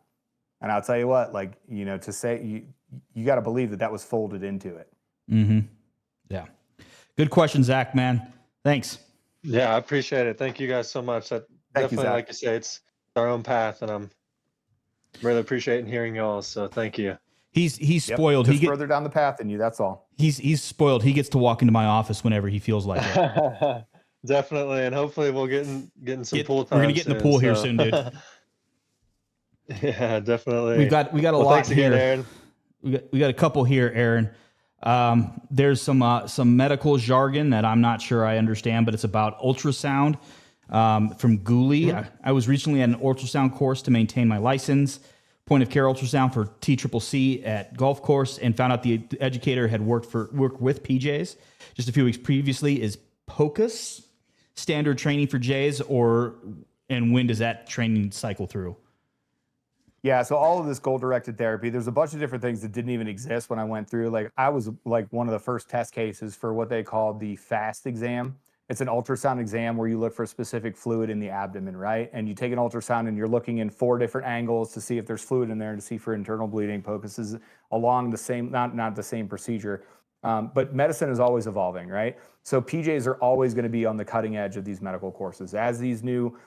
And I'll tell you what, like, you know, to say you got to believe that was folded into it. Mm-hmm. Yeah. Good question, Zach, man. Thanks. Yeah, I appreciate it. Thank you guys so much. That definitely, like you say, it's our own path, and I'm really appreciating hearing y'all. So thank you. He's spoiled. Just further down the path than you. That's all. He's spoiled. He gets to walk into my office whenever he feels like it. Definitely, and hopefully we'll getting some pool time. We're gonna get in the pool here soon, dude. Yeah, definitely. We got a lot thanks here. Again, Aaron. We got a couple here, Aaron. There's some medical jargon that I'm not sure I understand, but it's about ultrasound. From Ghoulie. Mm-hmm. I was recently at an ultrasound course to maintain my license, point of care ultrasound for TCCC at golf course, and found out the educator had worked with PJs just a few weeks previously. Is POCUS standard training for J's, and when does that training cycle through? Yeah, so all of this goal-directed therapy, there's a bunch of different things that didn't even exist when I went through. Like I was like one of the first test cases for what they called the FAST exam. It's an ultrasound exam where you look for a specific fluid in the abdomen, right? And you take an ultrasound and you're looking in 4 different angles to see if there's fluid in there, to see for internal bleeding. POCUS is along the same, not the same procedure, but medicine is always evolving, right? So PJs are always going to be on the cutting edge of these medical courses. As these new,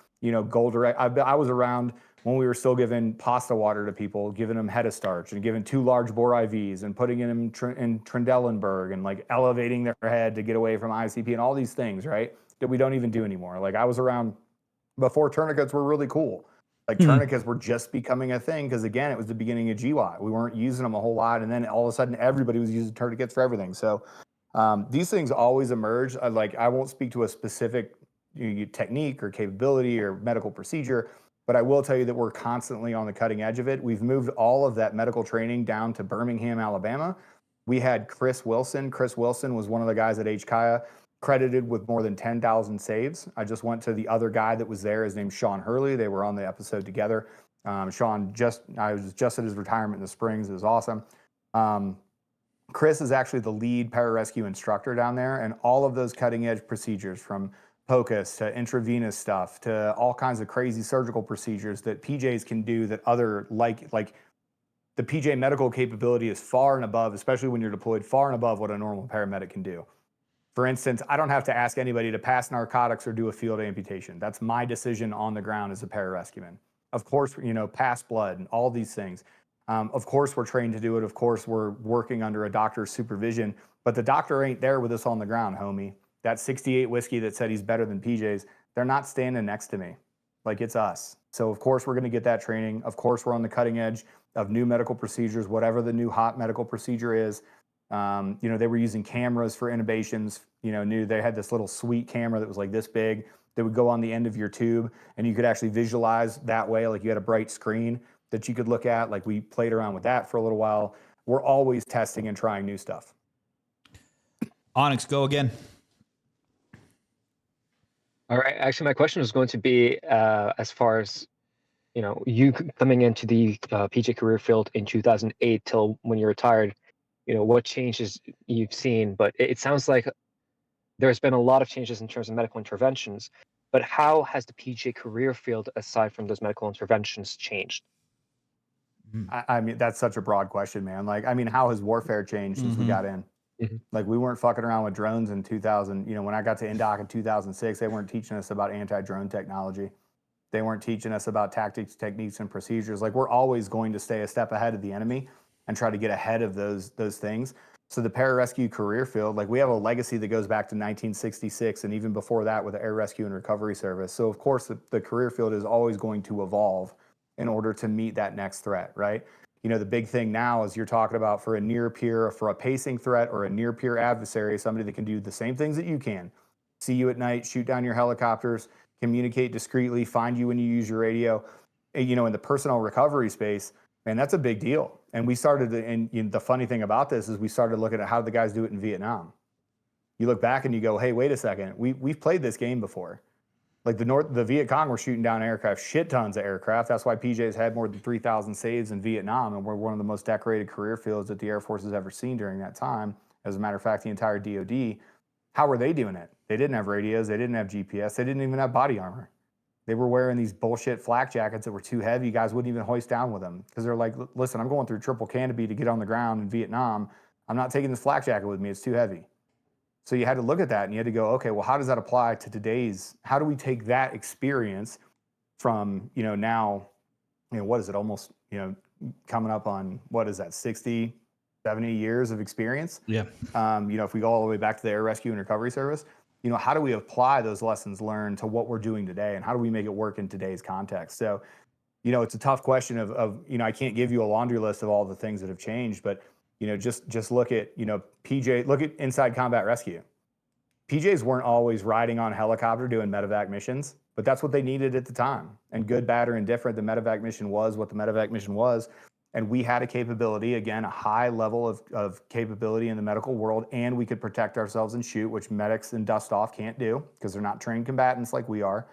goal direct, I was around when we were still giving pasta water to people, giving them head-a-starch and giving 2 large bore IVs and putting them in Trendelenburg and like elevating their head to get away from ICP and all these things, right? That we don't even do anymore. Like I was around before tourniquets were really cool. Like tourniquets were just becoming a thing because again, it was the beginning of GY. We weren't using them a whole lot, and then all of a sudden everybody was using tourniquets for everything. So these things always emerge. I won't speak to a specific technique or capability or medical procedure, but I will tell you that we're constantly on the cutting edge of it. We've moved all of that medical training down to Birmingham, Alabama. We had Chris Wilson. Chris Wilson was one of the guys at HKIA, credited with more than 10,000 saves. I just went to the other guy that was there. His name's Sean Hurley. They were on the episode together. I was just at his retirement in the Springs. It was awesome. Chris is actually the lead pararescue instructor down there, and all of those cutting edge procedures from POCUS to intravenous stuff to all kinds of crazy surgical procedures that PJs can do that other like the PJ medical capability is far and above, especially when you're deployed, far and above what a normal paramedic can do. For instance, I don't have to ask anybody to pass narcotics or do a field amputation. That's my decision on the ground as a pararescueman. Of course, pass blood and all these things. Of course, we're trained to do it. Of course, we're working under a doctor's supervision, but the doctor ain't there with us on the ground, homie. That 68 whiskey that said he's better than PJs, they're not standing next to me. Like it's us. So of course we're going to get that training. Of course we're on the cutting edge of new medical procedures, whatever the new hot medical procedure is. They were using cameras for intubations. They had this little sweet camera that was like this big that would go on the end of your tube, and you could actually visualize that way. Like you had a bright screen that you could look at. Like we played around with that for a little while. We're always testing and trying new stuff. Onyx, go again. All right. Actually, my question was going to be as far as, you coming into the PJ career field in 2008 till when you retired, what changes you've seen. But it sounds like there's been a lot of changes in terms of medical interventions. But how has the PJ career field, aside from those medical interventions, changed? I mean, that's such a broad question, man. Like, I mean, how has warfare changed since we got in? Mhm. Like we weren't fucking around with drones in 2000. You know, when I got to Indoc in 2006, they weren't teaching us about anti-drone technology. They weren't teaching us about tactics, techniques, and procedures. Like we're always going to stay a step ahead of the enemy and try to get ahead of those things. So the pararescue career field, like we have a legacy that goes back to 1966 and even before that with the Air Rescue and Recovery Service. So of course the career field is always going to evolve in order to meet that next threat, right? You know, the big thing now is you're talking about for a near peer, for a pacing threat or a near peer adversary, somebody that can do the same things that you can. See you at night, shoot down your helicopters, communicate discreetly, find you when you use your radio. You know, in the personal recovery space, man, that's a big deal. And we started, and you know, the funny thing about this is we started looking at how the guys do it in Vietnam. You look back and you go, hey, wait a second, we've played this game before. Like the Viet Cong were shooting down aircraft, shit tons of aircraft. That's why PJ's had more than 3,000 saves in Vietnam, and we're one of the most decorated career fields that the Air Force has ever seen during that time. As a matter of fact, the entire DoD. How were they doing it? They didn't have radios, they didn't have GPS, they didn't even have body armor. They were wearing these bullshit flak jackets that were too heavy. Guys wouldn't even hoist down with them because they're like, listen, I'm going through triple canopy to get on the ground in Vietnam. I'm not taking this flak jacket with me. It's too heavy. So you had to look at that and you had to go, okay, well, how does that apply to today's, how do we take that experience from, you know, now, you know, what is it, almost, you know, coming up on, what is that, 60, 70 years of experience? Yeah. You know, if we go all the way back to the Air Rescue and Recovery Service, you know, how do we apply those lessons learned to what we're doing today and how do we make it work in today's context? So, you know, it's a tough question of, you know, I can't give you a laundry list of all the things that have changed, but, you know, just look at, you know, look at Inside Combat Rescue. PJs weren't always riding on a helicopter doing medevac missions, but that's what they needed at the time. And good, bad, or indifferent, the medevac mission was what the medevac mission was. And we had a capability, again, a high level of capability in the medical world, and we could protect ourselves and shoot, which medics and dust off can't do because they're not trained combatants like we are.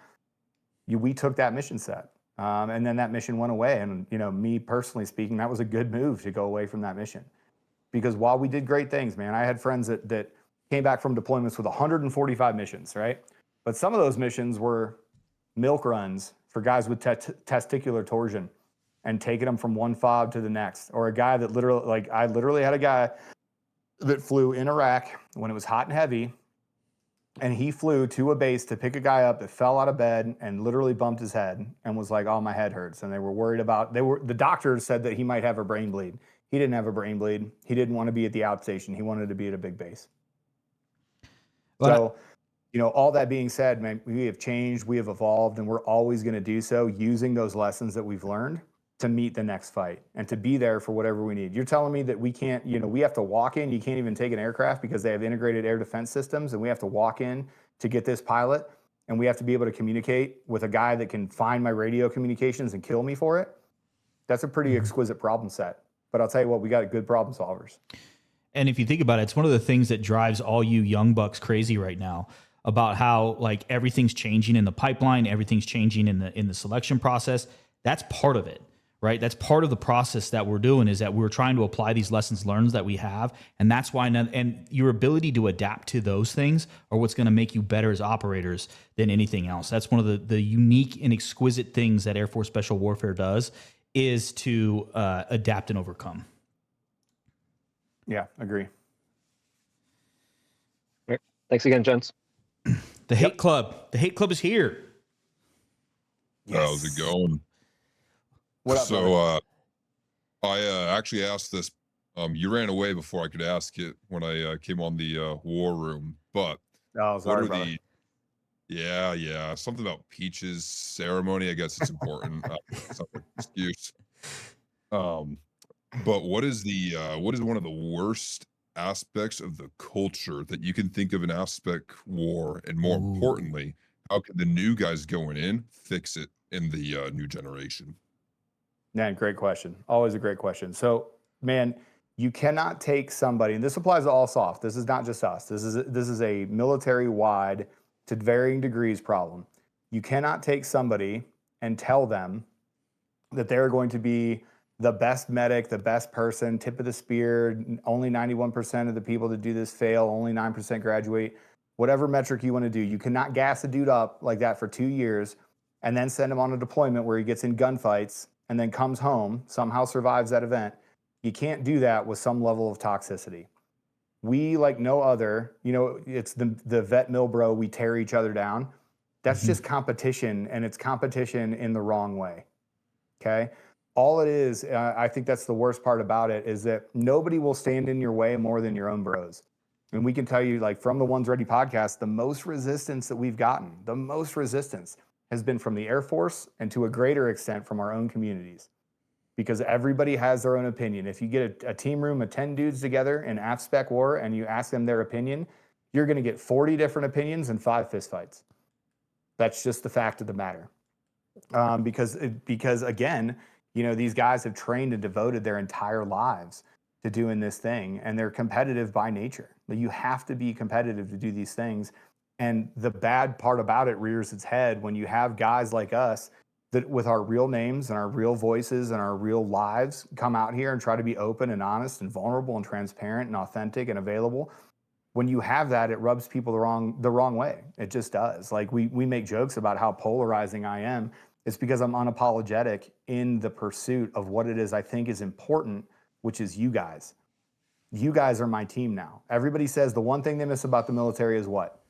We took that mission set. And then that mission went away. And, you know, me personally speaking, that was a good move to go away from that mission. Because while we did great things, man, I had friends that came back from deployments with 145 missions, right? But some of those missions were milk runs for guys with testicular torsion and taking them from one fob to the next. Or a guy that literally, like I literally had a guy that flew in Iraq when it was hot and heavy, and he flew to a base to pick a guy up that fell out of bed and literally bumped his head and was like, oh, my head hurts. And they were worried about, the doctors said that he might have a brain bleed. He didn't have a brain bleed. He didn't want to be at the outstation. He wanted to be at a big base. Well, So, you know, all that being said, man, we have changed, we have evolved, and we're always going to do so using those lessons that we've learned to meet the next fight and to be there for whatever we need. You're telling me that we can't, you know, we have to walk in, you can't even take an aircraft because they have integrated air defense systems, and we have to walk in to get this pilot, and we have to be able to communicate with a guy that can find my radio communications and kill me for it. That's a pretty exquisite problem set. But I'll tell you what, we got good problem solvers. And if you think about it, it's one of the things that drives all you young bucks crazy right now about how like everything's changing in the pipeline, everything's changing in the selection process. That's part of it, right? That's part of the process that we're doing, is that we're trying to apply these lessons learned that we have. And that's why, and your ability to adapt to those things are what's going to make you better as operators than anything else. That's one of the unique and exquisite things that Air Force Special Warfare does, is to adapt and overcome. Yeah, agree. Right. Thanks again, gents. The Hate Club. The Hate Club is here. Yes. How's it going? What up, brother? So I actually asked this. You ran away before I could ask it when I came on the war room. But Oh, what sorry, are brother. the? Yeah, something about Peach's ceremony. I guess it's important. It's not an excuse. But what is one of the worst aspects of the culture that you can think of in aspect war, and more importantly, how can the new guys going in fix it in the new generation? Man, great question. Always a great question. So, man, you cannot take somebody, and this applies to all soft. This is not just us. This is a military-wide, to varying degrees, problem. You cannot take somebody and tell them that they're going to be the best medic, the best person, tip of the spear. Only 91% of the people that do this fail. Only 9% graduate. Whatever metric you want to do, you cannot gas a dude up like that for 2 years and then send him on a deployment where he gets in gunfights and then comes home, somehow survives that event. You can't do that with some level of toxicity. we, like no other, you know, it's the vet mill bro, we tear each other down. That's just competition, and it's competition in the wrong way. Okay. All it is, I think that's the worst part about it, is that nobody will stand in your way more than your own bros. And we can tell you, like, from the Ones Ready podcast, the most resistance that we've gotten, the most resistance has been from the Air Force, and to a greater extent from our own communities, because everybody has their own opinion. If you get a team room of 10 dudes together in AFSPEC war and you ask them their opinion, you're going to get 40 different opinions and 5 fistfights. That's just the fact of the matter. Because again, you know, these guys have trained and devoted their entire lives to doing this thing, and they're competitive by nature. You have to be competitive to do these things. And the bad part about it rears its head when you have guys like us that, with our real names and our real voices and our real lives, come out here and try to be open and honest and vulnerable and transparent and authentic and available. When you have that, it rubs people the wrong way. It just does. Like, we make jokes about how polarizing I am. It's because I'm unapologetic in the pursuit of what it is I think is important, which is you guys. You guys are my team now. Everybody says the one thing they miss about the military is what?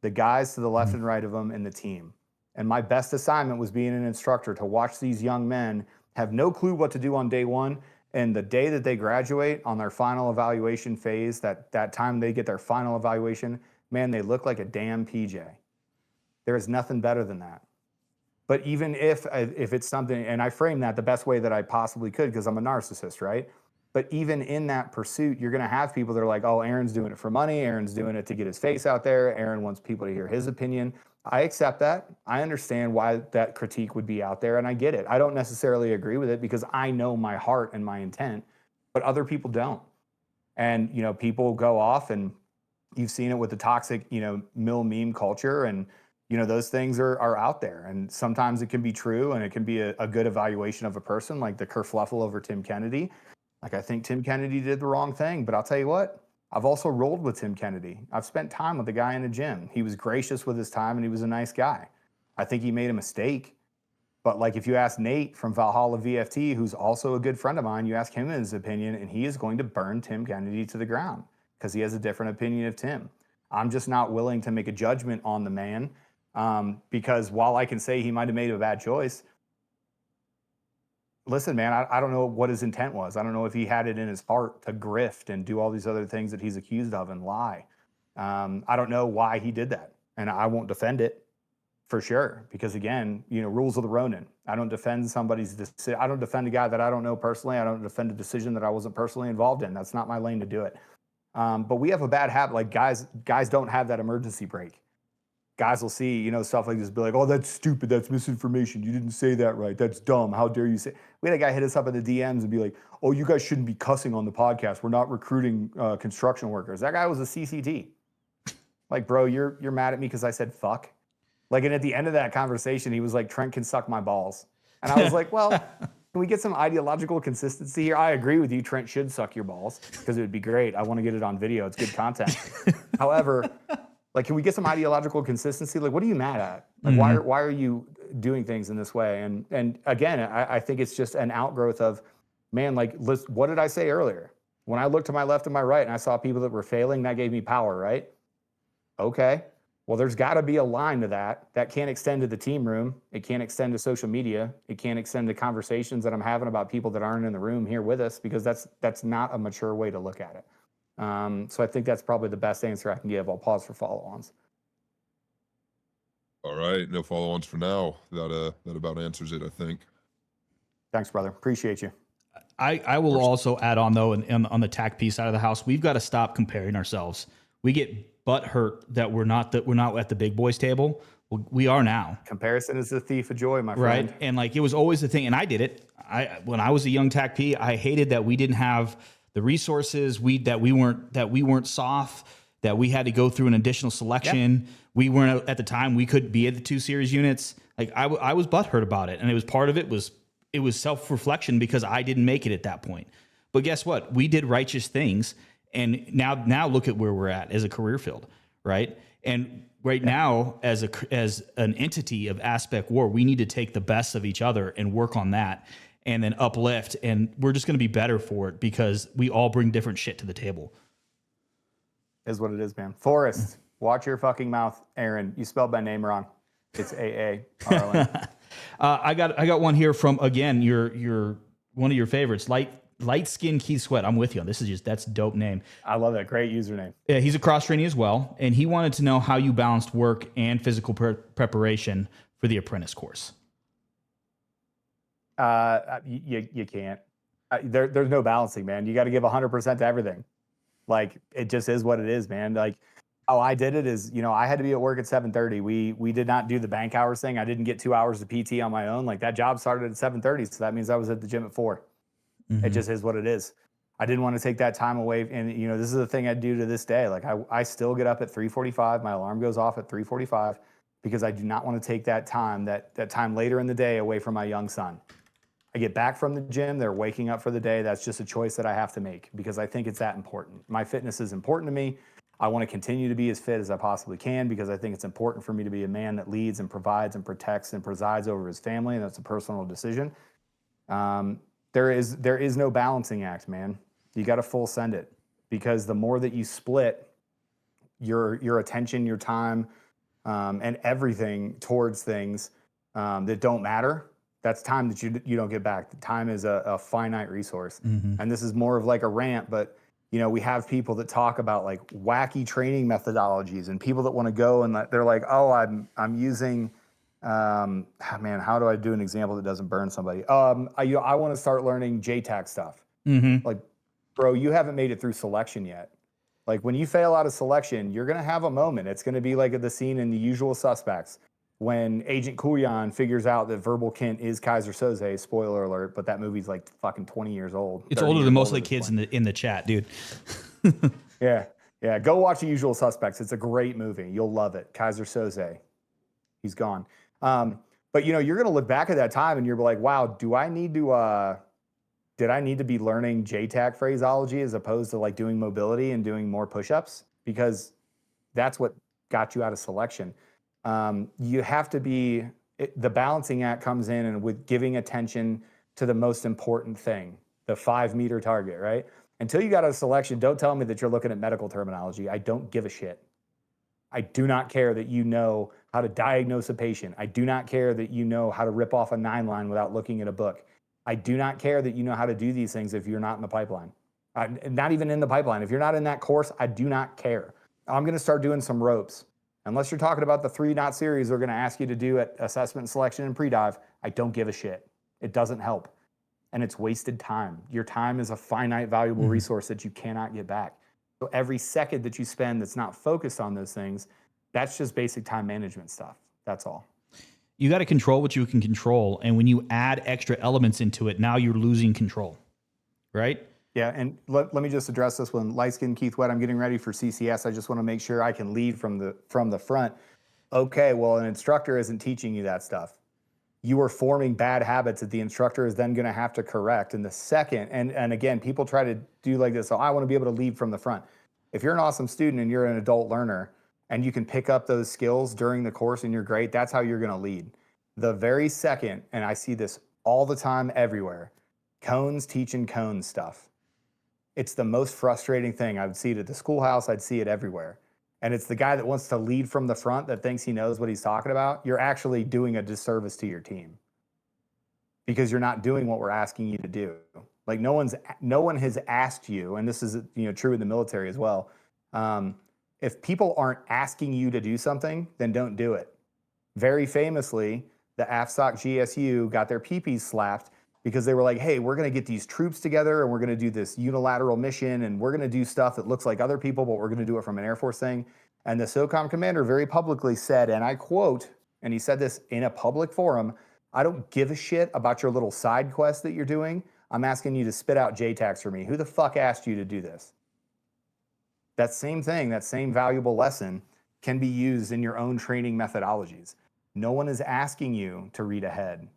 The guys to the left and right of them in the team. And my best assignment was being an instructor, to watch these young men have no clue what to do on day one. And the day that they graduate on their final evaluation phase, that time they get their final evaluation, man, they look like a damn PJ. There is nothing better than that. But even if it's something, and I frame that the best way that I possibly could, because I'm a narcissist, right? But even in that pursuit, you're going to have people that are like, oh, Aaron's doing it for money. Aaron's doing it to get his face out there. Aaron wants people to hear his opinion. I accept that. I understand why that critique would be out there, and I get it. I don't necessarily agree with it because I know my heart and my intent, but other people don't. And, you know, people go off, and you've seen it with the toxic, you know, mill meme culture, and, you know, those things are out there. And sometimes it can be true, and it can be a good evaluation of a person, like the kerfluffle over Tim Kennedy. Like, I think Tim Kennedy did the wrong thing, but I'll tell you what, I've also rolled with Tim Kennedy. I've spent time with the guy in the gym. He was gracious with his time, and he was a nice guy. I think he made a mistake. But like, if you ask Nate from Valhalla VFT, who's also a good friend of mine, you ask him his opinion, and he is going to burn Tim Kennedy to the ground because he has a different opinion of Tim. I'm just not willing to make a judgment on the man, because while I can say he might have made a bad choice, listen, man, I don't know what his intent was. I don't know if he had it in his heart to grift and do all these other things that he's accused of and lie. I don't know why he did that, and I won't defend it for sure, because again, you know, rules of the Ronin. I don't defend somebody's decision. I don't defend a guy that I don't know personally. I don't defend a decision that I wasn't personally involved in. That's not my lane to do it. But we have a bad habit. Like, guys don't have that emergency brake. Guys will see, you know, stuff like this, be like, oh, that's stupid. That's misinformation. You didn't say that right. That's dumb. How dare you say? We had a guy hit us up in the DMs and be like, oh, you guys shouldn't be cussing on the podcast. We're not recruiting construction workers. That guy was a CCT. Like, bro, you're mad at me because I said fuck. Like, and at the end of that conversation, he was like, Trent can suck my balls. And I was like, well, can we get some ideological consistency here? I agree with you. Trent should suck your balls because it would be great. I want to get it on video. It's good content. However, like, can we get some ideological consistency? Like, what are you mad at? Like, why are you doing things in this way? And again, I think it's just an outgrowth of, man, like, what did I say earlier? When I looked to my left and my right and I saw people that were failing, that gave me power, right? Okay. Well, there's got to be a line to that. That can't extend to the team room. It can't extend to social media. It can't extend to conversations that I'm having about people that aren't in the room here with us, because that's not a mature way to look at it. So I think that's probably the best answer I can give. I'll pause for follow-ons. All right, no follow-ons for now. That about answers it, I think. Thanks, brother. Appreciate you. I will also add on, though, and on the TACP side of the house, we've got to stop comparing ourselves. We get butt hurt that we're not at the big boys table. Well, we are now. Comparison is the thief of joy, my friend. Right, and like, it was always the thing, and I did it. When I was a young TACP, I hated that we didn't have the resources, that we weren't soft, that we had to go through an additional selection. Yep. We weren't, at the time, we couldn't be at the 2 series units. Like, I was butthurt about it, and it was part of it was self-reflection because I didn't make it at that point. But guess what? We did righteous things, and now look at where we're at as a career field, right? And right now, as an entity of Aspect War, we need to take the best of each other and work on that, and then uplift, and we're just going to be better for it because we all bring different shit to the table. Is what it is, man. Forrest, watch your fucking mouth, Aaron. You spelled my name wrong. It's AA, Arlen. I got one here from, again, your one of your favorites, light skin Keith Sweat. I'm with you on this. That's a dope name. I love that. Great username. Yeah, he's a cross trainee as well, and he wanted to know how you balanced work and physical preparation for the apprentice course. You can't. There's no balancing, man. You got to give 100% to everything. Like, it just is what it is, man. Like, how I did it is, I had to be at work at 7:30. We did not do the bank hours thing. I didn't get 2 hours of PT on my own. Like, that job started at 7:30, so that means I was at the gym at 4. It just is what it is. I didn't want to take that time away. And, this is the thing I do to this day. Like, I still get up at 3:45. My alarm goes off at 3:45 because I do not want to take that time, that time later in the day away from my young son. I get back from the gym, they're waking up for the day. That's just a choice that I have to make because I think it's that important. My fitness is important to me. I want to continue to be as fit as I possibly can because I think it's important for me to be a man that leads and provides and protects and presides over his family, and that's a personal decision. There is no balancing act, man. You got to full send it because the more that you split your attention, your time, and everything towards things that don't matter, that's time that you don't get back. The time is a finite resource. And this is more of like a rant, but we have people that talk about like wacky training methodologies and people that want to go and they're like, oh, I'm using, man, how do I do an example that doesn't burn somebody? I want to start learning JTAC stuff. Like, bro, you haven't made it through selection yet. Like, when you fail out of selection, you're going to have a moment. It's going to be like the scene in The Usual Suspects when Agent Kuyan figures out that Verbal Kint is Kaiser Soze. Spoiler alert, but that movie's like fucking 20 years old. It's older than most of the kids in the chat, dude. Yeah. Go watch The Usual Suspects. It's a great movie. You'll love it. Kaiser Soze. He's gone. But you're going to look back at that time and you're like, wow, did I need to be learning JTAC phraseology as opposed to like doing mobility and doing more push-ups? Because that's what got you out of selection. You have to be, the balancing act comes in and with giving attention to the most important thing, the 5-meter target, right? Until you got out of selection, don't tell me that you're looking at medical terminology. I don't give a shit. I do not care that you know how to diagnose a patient. I do not care that you know how to rip off a 9-line without looking at a book. I do not care that you know how to do these things if you're not in the pipeline. Not even in the pipeline. If you're not in that course, I do not care. I'm going to start doing some ropes. Unless you're talking about the 3-knot series we're going to ask you to do at assessment, selection, and pre-dive, I don't give a shit. It doesn't help. And it's wasted time. Your time is a finite, valuable resource that you cannot get back. So every second that you spend that's not focused on those things, that's just basic time management stuff. That's all. You got to control what you can control. And when you add extra elements into it, now you're losing control, right? Yeah, and let me just address this one. Light skin Keith Wett, I'm getting ready for CCS. I just want to make sure I can lead from the front. Okay, well, an instructor isn't teaching you that stuff. You are forming bad habits that the instructor is then going to have to correct. And the second, and again, people try to do like this, so I want to be able to lead from the front. If you're an awesome student and you're an adult learner and you can pick up those skills during the course and you're great, that's how you're going to lead. The very second, and I see this all the time everywhere, cones teaching cones stuff. It's the most frustrating thing. I would see it at the schoolhouse. I'd see it everywhere. And it's the guy that wants to lead from the front that thinks he knows what he's talking about. You're actually doing a disservice to your team because you're not doing what we're asking you to do. Like no one has asked you, and this is true in the military as well. If people aren't asking you to do something, then don't do it. Very famously, the AFSOC GSU got their peepees slapped because they were like, hey, we're going to get these troops together and we're going to do this unilateral mission and we're going to do stuff that looks like other people, but we're going to do it from an Air Force thing. And the SOCOM commander very publicly said, and I quote, and he said this in a public forum, I don't give a shit about your little side quest that you're doing. I'm asking you to spit out JTACs for me. Who the fuck asked you to do this? That same thing, that same valuable lesson can be used in your own training methodologies. No one is asking you to read ahead.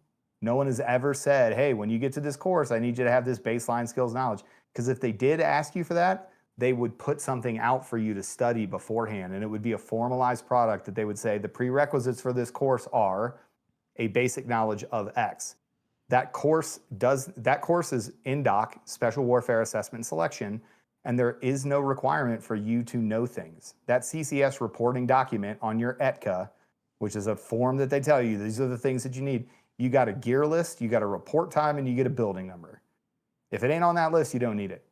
No one has ever said, hey, when you get to this course, I need you to have this baseline skills knowledge. Because if they did ask you for that, they would put something out for you to study beforehand. And it would be a formalized product that they would say, the prerequisites for this course are a basic knowledge of X. That course is in doc, Special Warfare Assessment and Selection. And there is no requirement for you to know things. That CCS reporting document on your ETCA, which is a form that they tell you, these are the things that you need. You got a gear list, you got a report time, and you get a building number. If it ain't on that list, you don't need it.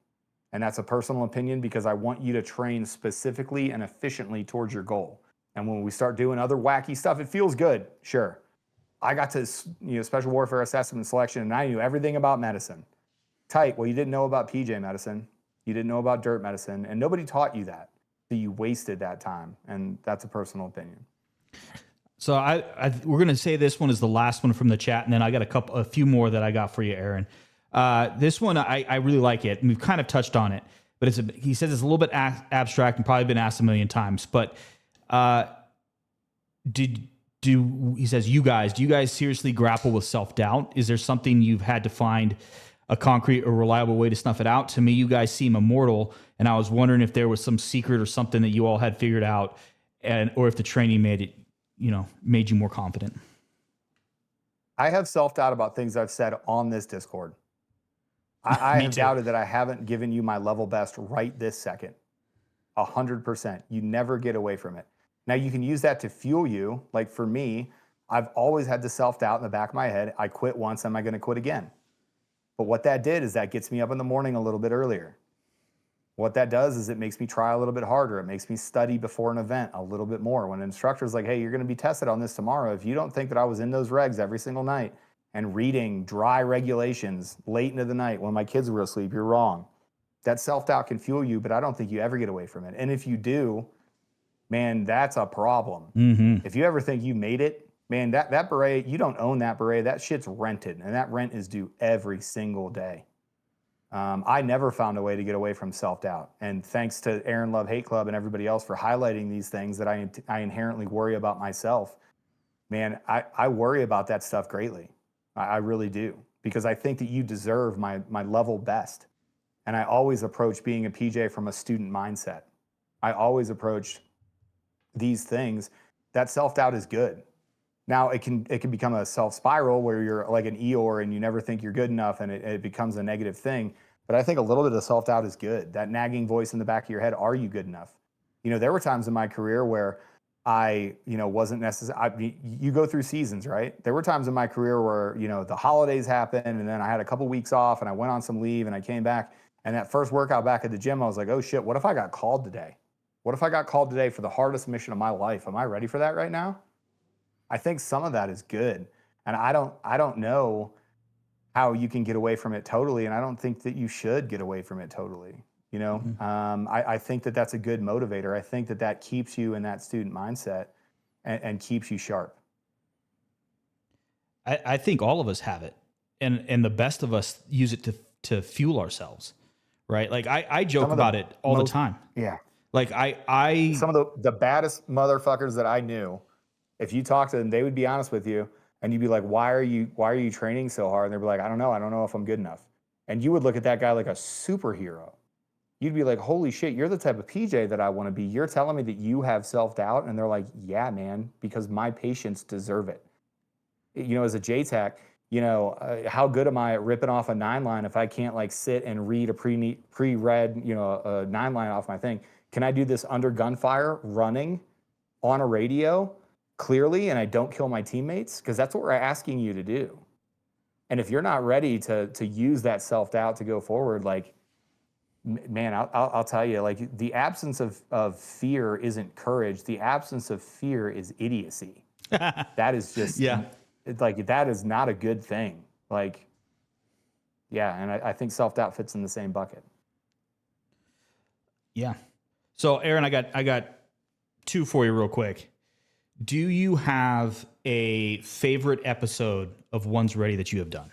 And that's a personal opinion because I want you to train specifically and efficiently towards your goal. And when we start doing other wacky stuff, it feels good, sure. I got to, special warfare assessment and selection, and I knew everything about medicine. Tight. Well, you didn't know about PJ medicine. You didn't know about dirt medicine, and nobody taught you that. So you wasted that time, and that's a personal opinion. So we're going to say this one is the last one from the chat, and then I got a few more that I got for you, Aaron. This one, I really like it, and we've kind of touched on it, but he says it's a little bit abstract and probably been asked a million times, but he says, do you guys seriously grapple with self-doubt? Is there something you've had to find a concrete or reliable way to snuff it out? To me, you guys seem immortal, and I was wondering if there was some secret or something that you all had figured out, or if the training made you more confident. I have self-doubt about things I've said on this Discord. I have doubted that I haven't given you my level best right this second. 100%. You never get away from it. Now, you can use that to fuel you. Like for me, I've always had the self-doubt in the back of my head. I quit once, am I going to quit again? But what that did is that gets me up in the morning a little bit earlier. What that does is it makes me try a little bit harder. It makes me study before an event a little bit more. When an instructor's like, hey, you're going to be tested on this tomorrow. If you don't think that I was in those regs every single night and reading dry regulations late into the night when my kids were asleep, you're wrong. That self-doubt can fuel you, but I don't think you ever get away from it. And if you do, man, that's a problem. Mm-hmm. If you ever think you made it, man, that beret, you don't own that beret. That shit's rented, and that rent is due every single day. I never found a way to get away from self-doubt. And thanks to Aaron Love Hate Club and everybody else for highlighting these things that I inherently worry about myself. Man, I worry about that stuff greatly. I really do, because I think that you deserve my level best. And I always approach being a PJ from a student mindset. I always approach these things. That self-doubt is good. Now it can become a self-spiral where you're like an Eeyore and you never think you're good enough, and it becomes a negative thing. But I think a little bit of self-doubt is good. That nagging voice in the back of your head, are you good enough? There were times in my career where I wasn't necessarily, you go through seasons, right? There were times in my career where, the holidays happened, and then I had a couple weeks off and I went on some leave and I came back, and that first workout back at the gym, I was like, oh shit, what if I got called today? What if I got called today for the hardest mission of my life? Am I ready for that right now? I think some of that is good. And I don't know how you can get away from it totally. And I don't think that you should get away from it totally. Mm-hmm. I think that that's a good motivator. I think that keeps you in that student mindset and keeps you sharp. I think all of us have it. And the best of us use it to fuel ourselves, right? Like I joke about it all the time. Yeah. Like I some of the baddest motherfuckers that I knew, if you talk to them, they would be honest with you, and you'd be like, why are you training so hard? And they'd be like, I don't know if I'm good enough. And you would look at that guy like a superhero. You'd be like, holy shit, you're the type of PJ that I want to be. You're telling me that you have self-doubt? And they're like, yeah, man, because my patients deserve it. As a JTAC, how good am I at ripping off a 9-line if I can't like sit and read a pre-read, a 9-line off my thing? Can I do this under gunfire running on a radio clearly and I don't kill my teammates? Because that's what we're asking you to do. And if you're not ready to use that self-doubt to go forward, like, man, I'll tell you, like, the absence of fear isn't courage. The absence of fear is idiocy. That is just, that is not a good thing. Like, yeah, and I think self-doubt fits in the same bucket. Yeah. So, Aaron, I got two for you real quick. Do you have a favorite episode of One's Ready that you have done?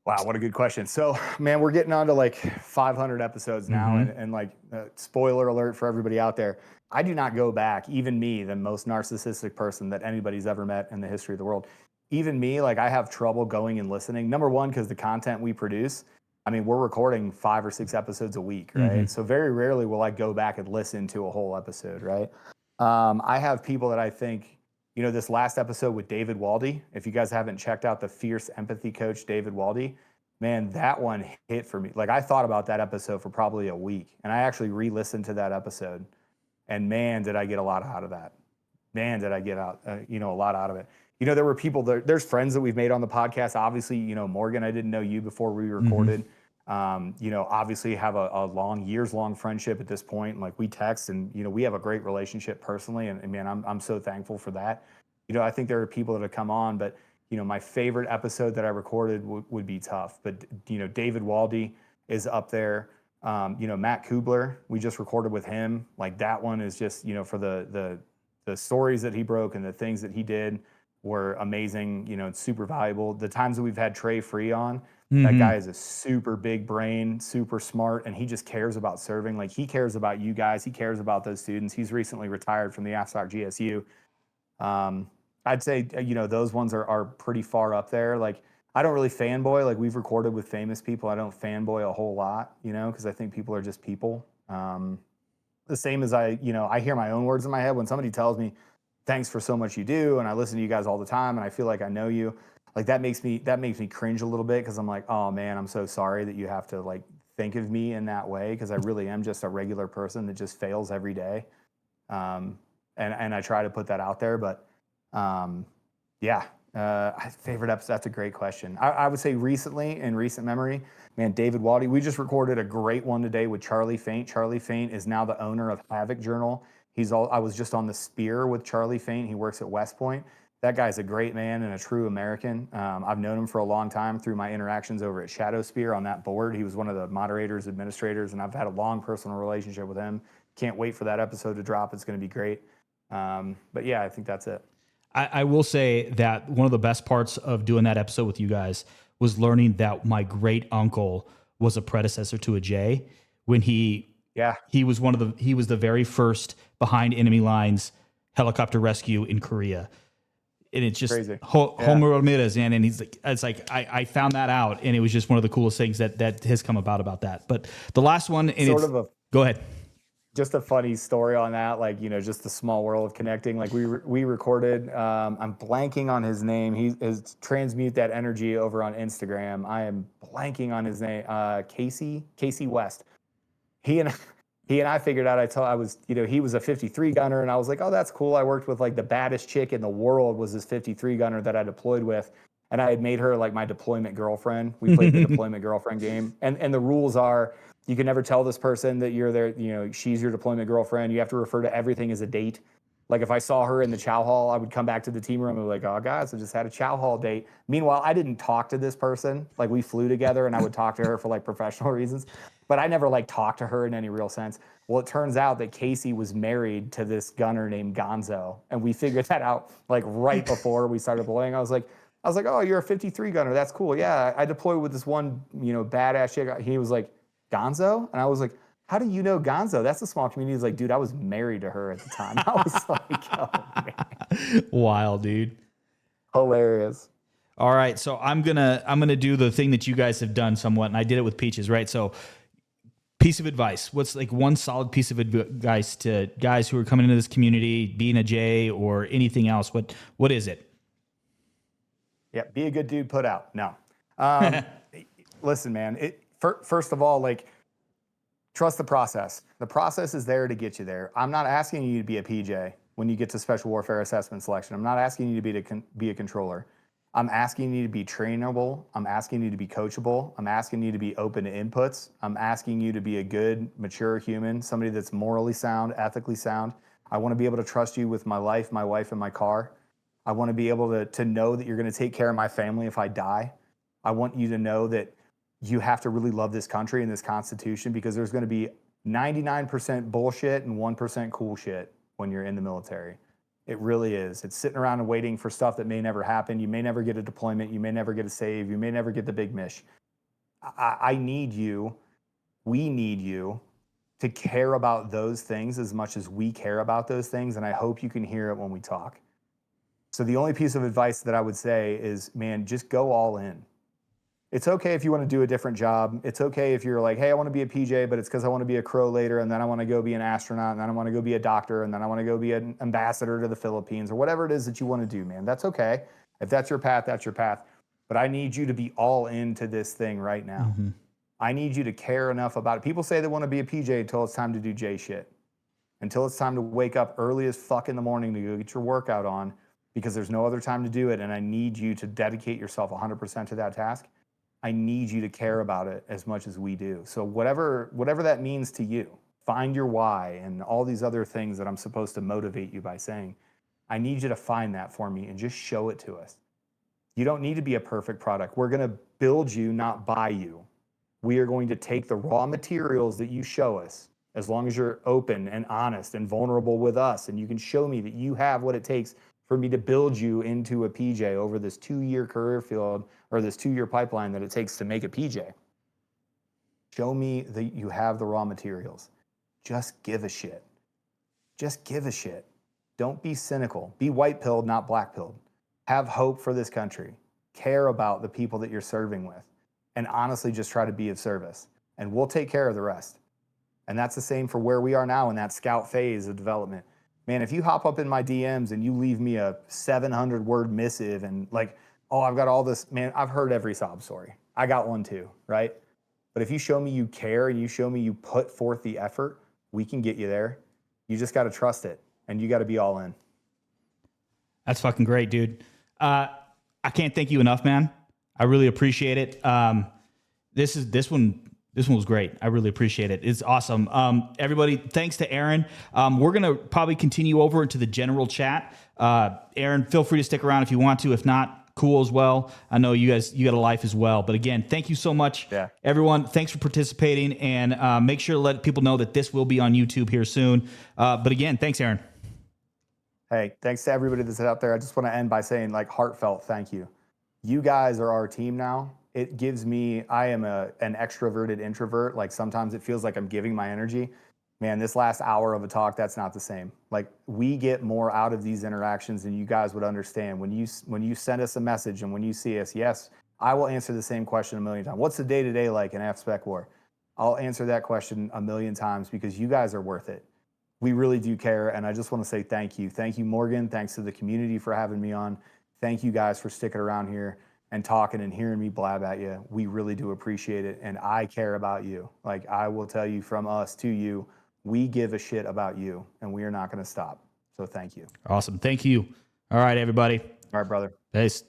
Wow, what a good question. So, man, we're getting on to like 500 episodes now, Mm-hmm. and like, spoiler alert for everybody out there, I do not go back, even me, the most narcissistic person that anybody's ever met in the history of the world. Even me, like, I have trouble going and listening. Number one, because the content we produce, I mean, we're recording 5 or 6 episodes a week, right? Mm-hmm. So very rarely will I go back and listen to a whole episode, right? I have people that I think, this last episode with David Waldy, if you guys haven't checked out the Fierce Empathy Coach, David Waldy, Man, that one hit for me. Like I thought about that episode for probably a week, and I actually re-listened to that episode, and man, did I get a lot out of that. Man, did I get out, a lot out of it. There were people there's friends that we've made on the podcast. Obviously, Morgan, I didn't know you before we recorded. Obviously have a years long friendship at this point. Like we text and, we have a great relationship personally. And man, I'm so thankful for that. I think there are people that have come on, but my favorite episode that I recorded would be tough. But, David Waldy is up there. Matt Kubler, we just recorded with him. Like that one is just, for the stories that he broke and the things that he did were amazing, it's super valuable. The times that we've had Trey Free on, that guy is a super big brain, super smart, and he just cares about serving. Like he cares about you guys. He cares about those students. He's recently retired from the AFSOC GSU. I'd say, those ones are pretty far up there. Like I don't really fanboy. Like we've recorded with famous people. I don't fanboy a whole lot, because I think people are just people. The same as I hear my own words in my head when somebody tells me, thanks for so much you do. And I listen to you guys all the time and I feel like I know you. Like that makes me cringe a little bit because I'm like, oh man, I'm so sorry that you have to like think of me in that way because I really am just a regular person that just fails every day. And I try to put that out there. But favorite episode, that's a great question. I would say recently, in recent memory, man, David Waldy, we just recorded a great one today with Charlie Faint. Charlie Faint is now the owner of Havoc Journal. I was just on the Spear with Charlie Faint. He works at West Point. That guy's a great man and a true American. I've known him for a long time through my interactions over at Shadow Spear on that board. He was one of the moderators, administrators, and I've had a long personal relationship with him. Can't wait for that episode to drop. It's going to be great. But yeah, I think that's it. I will say that one of the best parts of doing that episode with you guys was learning that my great uncle was a predecessor to a J when he was the very first behind enemy lines helicopter rescue in Korea. And it's just Homer Ramirez, and he's like, it's like I found that out, and it was just one of the coolest things that has come about that. But the last one, and go ahead. Just a funny story on that, like just the small world of connecting. Like we recorded. I'm blanking on his name. He is Transmute That Energy over on Instagram. I am blanking on his name. Casey West. He and I figured out. He was a 53 gunner, and I was like, oh, that's cool. I worked with like the baddest chick in the world was this 53 gunner that I deployed with, and I had made her like my deployment girlfriend. We played the deployment girlfriend game, and the rules are you can never tell this person that you're their, she's your deployment girlfriend. You have to refer to everything as a date. Like if I saw her in the chow hall, I would come back to the team room and be like, oh guys, I just had a chow hall date. Meanwhile, I didn't talk to this person. Like we flew together and I would talk to her for like professional reasons, but I never like talked to her in any real sense. Well, it turns out that Casey was married to this gunner named Gonzo. And we figured that out like right before we started deploying. I was like, oh, you're a 53 gunner. That's cool. Yeah. I deployed with this one, badass chick. He was like, Gonzo? And I was like, how do you know Gonzo? That's a small community. He's like, dude, I was married to her at the time. I was like, oh, man. Wild, dude. Hilarious. All right. So I'm gonna do the thing that you guys have done somewhat, and I did it with Peaches, right? So piece of advice. What's like one solid piece of advice to guys who are coming into this community, being a J or anything else? What is it? Yeah, be a good dude, put out. No. Listen, man, first of all, like, trust the process. The process is there to get you there. I'm not asking you to be a PJ when you get to Special Warfare Assessment Selection. I'm not asking you to be a controller. I'm asking you to be trainable. I'm asking you to be coachable. I'm asking you to be open to inputs. I'm asking you to be a good, mature human, somebody that's morally sound, ethically sound. I want to be able to trust you with my life, my wife, and my car. I want to be able to know that you're going to take care of my family if I die. I want you to know that you have to really love this country and this Constitution because there's going to be 99% bullshit and 1% cool shit when you're in the military. It really is. It's sitting around and waiting for stuff that may never happen. You may never get a deployment. You may never get a save. You may never get the big mish. I need you. We need you to care about those things as much as we care about those things. And I hope you can hear it when we talk. So the only piece of advice that I would say is, man, just go all in. It's okay if you want to do a different job. It's okay if you're like, hey, I want to be a PJ, but it's because I want to be a crow later, and then I want to go be an astronaut, and then I want to go be a doctor, and then I want to go be an ambassador to the Philippines, or whatever it is that you want to do, man. That's okay. If that's your path, that's your path. but I need you to be all into this thing right now. I need you to care enough about it. People say they want to be a PJ until it's time to do J shit. Until it's time to wake up early as fuck in the morning to go get your workout on, because there's no other time to do it. And I need you to dedicate yourself 100% to that task. I need you to care about it as much as we do. So whatever that means to you, find your why and all these other things that I'm supposed to motivate you by saying. I need you to find that for me and just show it to us. You don't need to be a perfect product. We're going to build you, not buy you. We are going to take the raw materials that you show us, as long as you're open and honest and vulnerable with us, and you can show me that you have what it takes for me to build you into a PJ over this 2-year career field, or this 2-year pipeline that it takes to make a PJ. Show me that you have the raw materials. Just give a shit. Just give a shit. Don't be cynical. Be white-pilled, not black-pilled. Have hope for this country. Care about the people that you're serving with. And honestly, just try to be of service. And we'll take care of the rest. And that's the same for where we are now in that scout phase of development. Man, if you hop up in my DMs and you leave me a 700-word missive and like, oh, I've got all this, man, I've heard every sob story. I got one too, right? But if you show me you care and you show me you put forth the effort, we can get you there. You just got to trust it, and you got to be all in. That's fucking great, dude. I can't thank you enough, man. I really appreciate it. This one was great. I really appreciate it. It's awesome. Everybody, thanks to Aaron. We're going to probably continue over into the general chat. Aaron, feel free to stick around if you want to. If not, cool as well. I know you got a life as well. But again, thank you so much, everyone. Thanks for participating. And make sure to let people know that this will be on YouTube here soon. But again, thanks, Aaron. Hey, thanks to everybody that's out there. I just want to end by saying, like, heartfelt thank you. You guys are our team now. It gives me, I am an extroverted introvert. Like, sometimes it feels like I'm giving my energy. Man, this last hour of a talk, that's not the same. Like, we get more out of these interactions than you guys would understand. When you send us a message and when you see us, yes, I will answer the same question a million times. What's the day-to-day like in F-Spec War? I'll answer that question a million times because you guys are worth it. We really do care, and I just want to say thank you. Thank you, Morgan. Thanks to the community for having me on. Thank you guys for sticking around here and talking and hearing me blab at you. We really do appreciate it, and I care about you. Like, I will tell you, from us to you, we give a shit about you, and we are not going to stop. So thank you. Awesome. Thank you. All right, everybody. All right, brother. Peace.